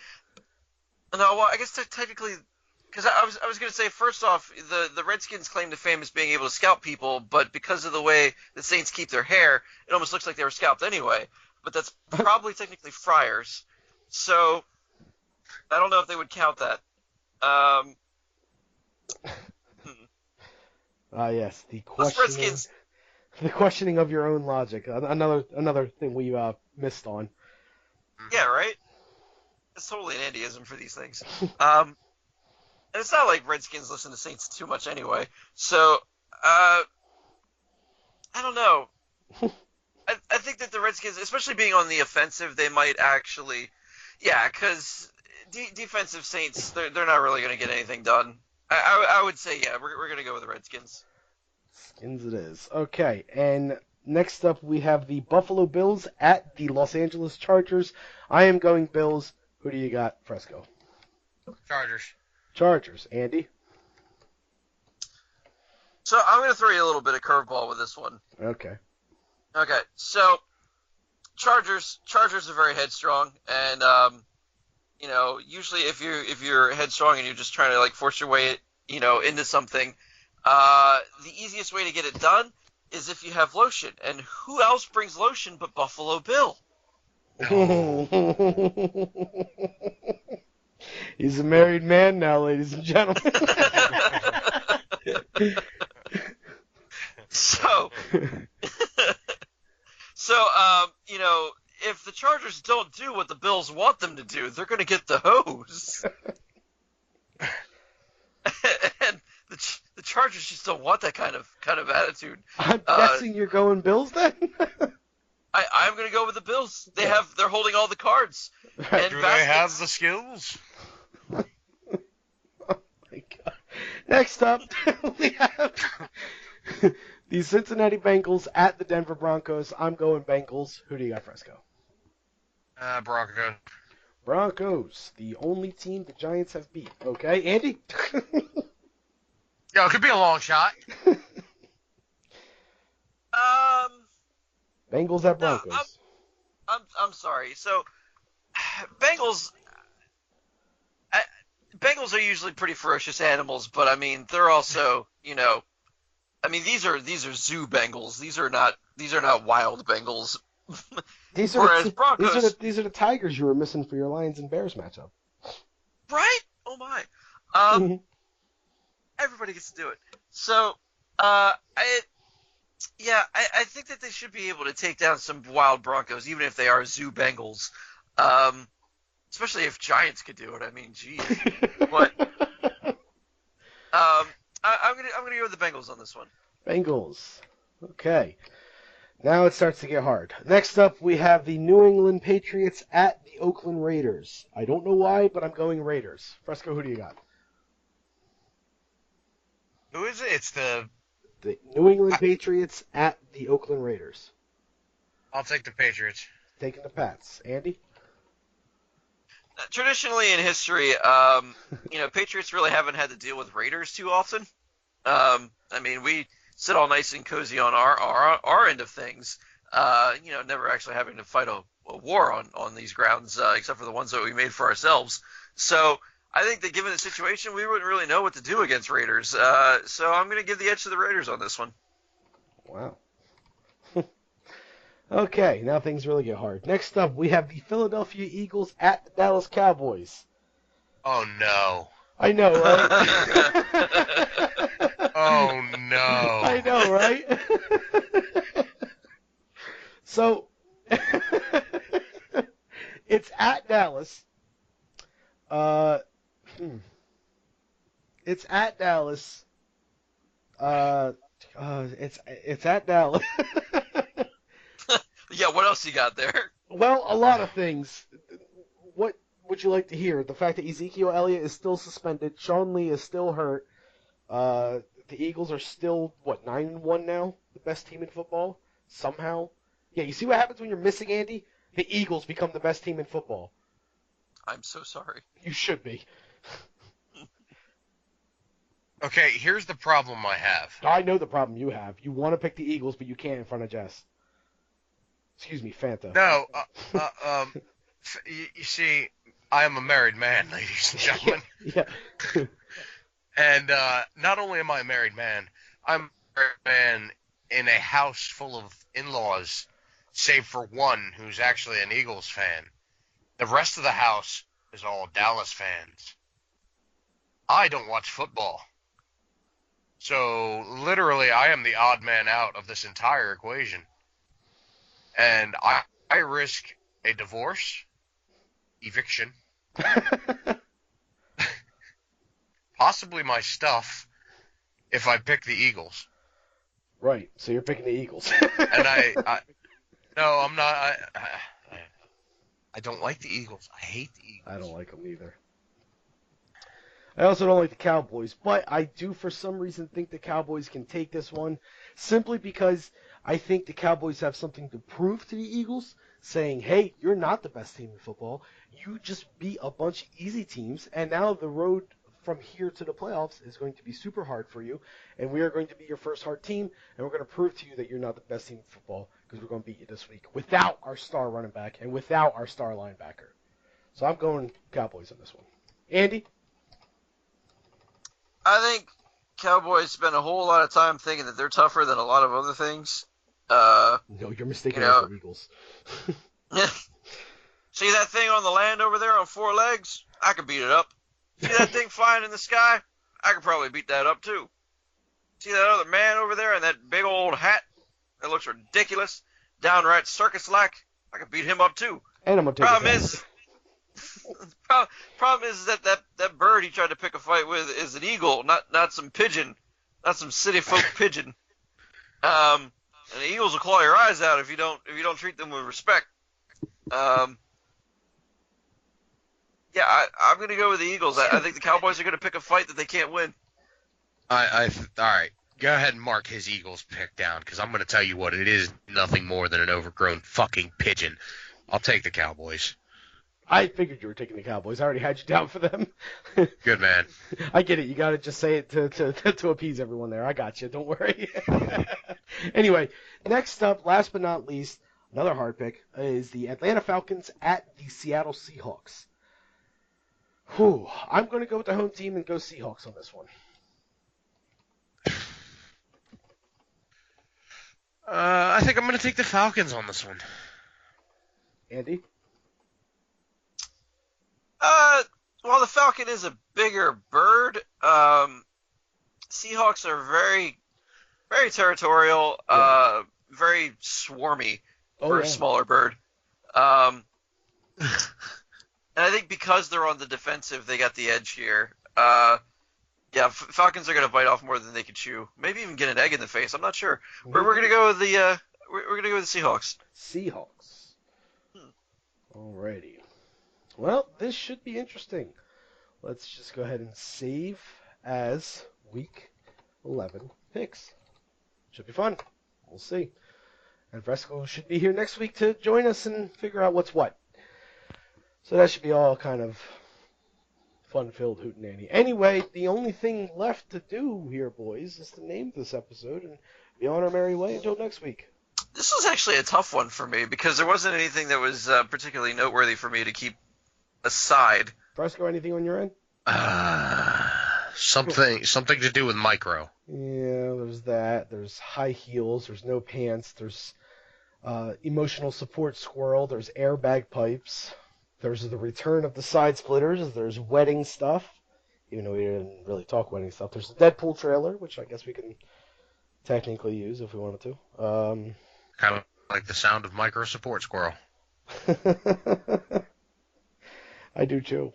no, well, I guess technically, because I was going to say, first off, the Redskins claim to fame as being able to scalp people, but because of the way the Saints keep their hair, it almost looks like they were scalped anyway. But that's probably technically Friars. So, I don't know if they would count that. Yes, the Plus Redskins. questioning of your own logic. Another thing we missed on. Yeah, right? It's totally an Andyism for these things. And it's not like Redskins listen to Saints too much anyway. So, I don't know. I think that the Redskins, especially being on the offensive, they might actually, because defensive Saints, they're not really going to get anything done. I would say, we're going to go with the Redskins. Skins it is. Okay, and next up we have the Buffalo Bills at the Los Angeles Chargers. I am going Bills. Who do you got, Fresco? Chargers. Chargers. Andy? So I'm going to throw you a little bit of curveball with this one. Okay. Okay, so Chargers are very headstrong, and usually if you're headstrong and you're just trying to like force your way into something, the easiest way to get it done is if you have lotion. And who else brings lotion but Buffalo Bill? He's a married man now, ladies and gentlemen. So, if the Chargers don't do what the Bills want them to do, they're going to get the hose. And the Chargers just don't want that kind of attitude. I'm guessing you're going Bills then? I'm going to go with the Bills. They're holding all the cards. And Do they have the skills? Oh my God. Next up, we have the Cincinnati Bengals at the Denver Broncos. I'm going Bengals. Who do you got, Fresco? Broncos. Broncos, the only team the Giants have beat. Okay, Andy? It could be a long shot. Bengals at Broncos. No, I'm sorry. So, Bengals are usually pretty ferocious animals, but I mean they're also these are zoo Bengals. These are not wild Bengals. These are the Tigers you were missing for your Lions and Bears matchup. Right? Oh my. Everybody gets to do it. So, I think that they should be able to take down some wild Broncos, even if they are zoo Bengals. Especially if Giants could do it. I mean, geez. But I'm gonna go with the Bengals on this one. Bengals. Okay. Now it starts to get hard. Next up, we have the New England Patriots at the Oakland Raiders. I don't know why, but I'm going Raiders. Fresco, who do you got? Who is it? It's the... The New England Patriots at the Oakland Raiders. I'll take the Patriots. Taking the Pats. Andy? Traditionally in history, Patriots really haven't had to deal with Raiders too often. We sit all nice and cozy on our end of things. Never actually having to fight a war on these grounds, except for the ones that we made for ourselves. So I think that given the situation, we wouldn't really know what to do against Raiders. So I'm going to give the edge to the Raiders on this one. Wow. Okay, now things really get hard. Next up, we have the Philadelphia Eagles at the Dallas Cowboys. Oh, no. I know, right? Oh, no. I know, right? So, it's at Dallas. It's at Dallas. It's at Dallas. Yeah, what else you got there? Well, a lot of things. What would you like to hear? The fact that Ezekiel Elliott is still suspended, Sean Lee is still hurt. The Eagles are still 9-1 now, the best team in football somehow. Yeah, you see what happens when you're missing Andy? The Eagles become the best team in football. I'm so sorry. You should be. Okay, here's the problem I have. I know the problem you have. You want to pick the Eagles, but you can't in front of Jess. Excuse me, Fanta. No, you see, I am a married man, ladies and gentlemen. Yeah. And not only am I a married man, I'm a married man in a house full of in-laws, save for one who's actually an Eagles fan. The rest of the house is all Dallas fans. I don't watch football. So, literally, I am the odd man out of this entire equation. And I risk a divorce, eviction, possibly my stuff, if I pick the Eagles. Right, so you're picking the Eagles. And no, I'm not. I don't like the Eagles. I hate the Eagles. I don't like them either. I also don't like the Cowboys, but I do for some reason think the Cowboys can take this one, simply because I think the Cowboys have something to prove to the Eagles, saying, hey, you're not the best team in football. You just beat a bunch of easy teams, and now the road from here to the playoffs is going to be super hard for you, and we are going to be your first hard team, and we're going to prove to you that you're not the best team in football, because we're going to beat you this week without our star running back and without our star linebacker. So I'm going Cowboys on this one. Andy? I think Cowboys spend a whole lot of time thinking that they're tougher than a lot of other things. No, you're mistaken for the Eagles. See that thing on the land over there on four legs? I could beat it up. See that thing flying in the sky? I could probably beat that up too. See that other man over there in that big old hat? That looks ridiculous. Downright circus-like. I could beat him up too. And I'm going to take Problem is that bird he tried to pick a fight with is an eagle, not some pigeon, not some city folk pigeon. And the Eagles will claw your eyes out if you don't treat them with respect. I'm going to go with the Eagles. I think the Cowboys are going to pick a fight that they can't win. All right. Go ahead and mark his Eagles pick down, because I'm going to tell you what, it is nothing more than an overgrown fucking pigeon. I'll take the Cowboys. I figured you were taking the Cowboys. I already had you down for them. Good man. I get it. You got to just say it to appease everyone there. I got you. Don't worry. Anyway, next up, last but not least, another hard pick is the Atlanta Falcons at the Seattle Seahawks. Whew. I'm going to go with the home team and go Seahawks on this one. I think I'm going to take the Falcons on this one. Andy? Well, the Falcon is a bigger bird. Seahawks are very, very territorial, very swarmy for a smaller bird. And I think because they're on the defensive, they got the edge here. Yeah, falcons are gonna bite off more than they can chew. Maybe even get an egg in the face. I'm not sure. We're gonna go with the we're gonna go with the Seahawks. Seahawks. Alrighty. Well, this should be interesting. Let's just go ahead and save as Week 11 picks. Should be fun. We'll see. And Fresco should be here next week to join us and figure out what's what. So that should be all kind of fun-filled hootenanny. Anyway, the only thing left to do here, boys, is to name this episode and be on our merry way until next week. This was actually a tough one for me because there wasn't anything that was particularly noteworthy for me to keep aside. Fresco, anything on your end? Something to do with micro. Yeah, there's that. There's high heels. There's no pants. There's emotional support squirrel. There's airbag pipes. There's the return of the side splitters. There's wedding stuff, even though we didn't really talk wedding stuff. There's the Deadpool trailer, which I guess we can technically use if we wanted to. Kind of like the sound of micro support squirrel. I do too.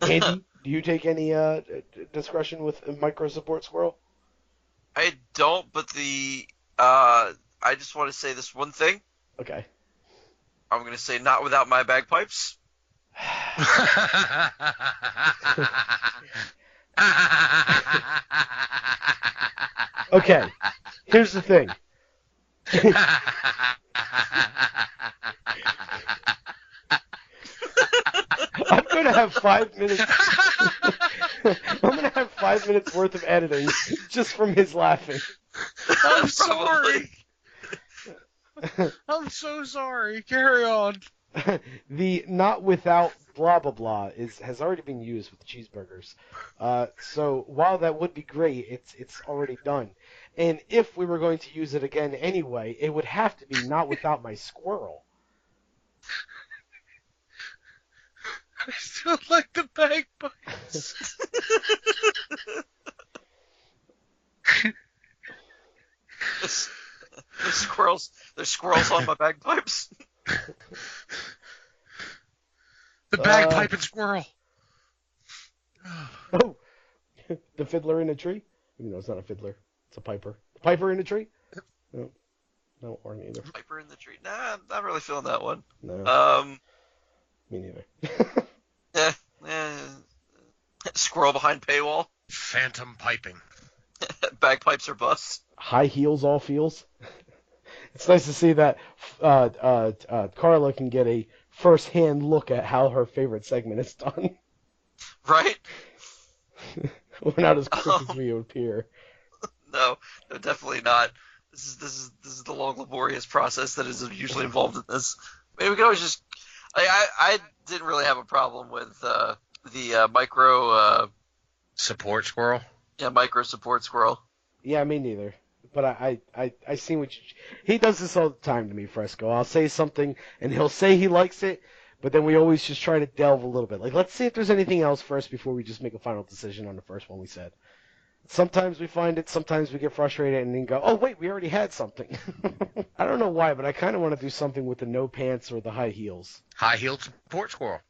Andy, do you take any discretion with micro support squirrel? I don't, but I just want to say this one thing. Okay. I'm going to say not without my bagpipes. Okay. Here's the thing. I'm going to have 5 minutes. I'm going to have 5 minutes worth of editing just from his laughing. I'm sorry. I'm so sorry. Carry on. The not without blah blah blah has already been used with cheeseburgers. So while that would be great, it's already done. And if we were going to use it again anyway, it would have to be not without my squirrel. I still like the bagpipes. There's squirrels on my bagpipes. The bagpipe and squirrel. Oh, the fiddler in a tree? No, it's not a fiddler. It's a piper. The piper in a tree? No, or neither. Piper in the tree. Nah, I'm not really feeling that one. No. Me neither. Squirrel behind paywall. Phantom piping. Bagpipes or bust. High heels, all feels. It's nice to see that Carla can get a first-hand look at how her favorite segment is done. Right? We're not as quick as we appear. No, definitely not. This is the long, laborious process that is usually involved in this. Maybe we could always just. I didn't really have a problem with the micro support squirrel. Yeah, micro support squirrel. Yeah, me neither. But I see what he does this all the time to me, Fresco. I'll say something and he'll say he likes it, but then we always just try to delve a little bit. Like, let's see if there's anything else first before we just make a final decision on the first one we said. Sometimes we find it, sometimes we get frustrated and then go, oh wait, we already had something. I don't know why, but I kind of want to do something with the no pants or the high heels. High heeled support squirrel.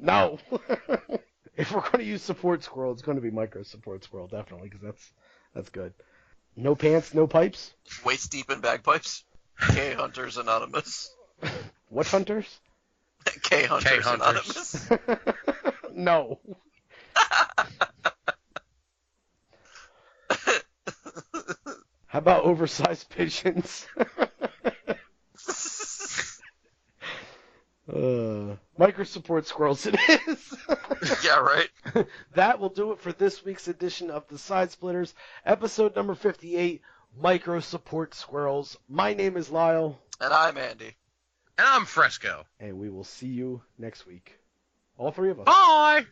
No. If we're going to use support squirrel, it's going to be micro support squirrel, definitely, because that's good. No pants, no pipes? Waist deep in bagpipes. K Hunters Anonymous. What hunters? K Hunters Anonymous. No. How about oversized pigeons? Micro support squirrels it is. Yeah, right. That will do it for this week's edition of the Side Splitters, episode number 58, Micro Support Squirrels. My name is Lyle. And I'm Andy. And I'm Fresco. And we will see you next week. All three of us. Bye!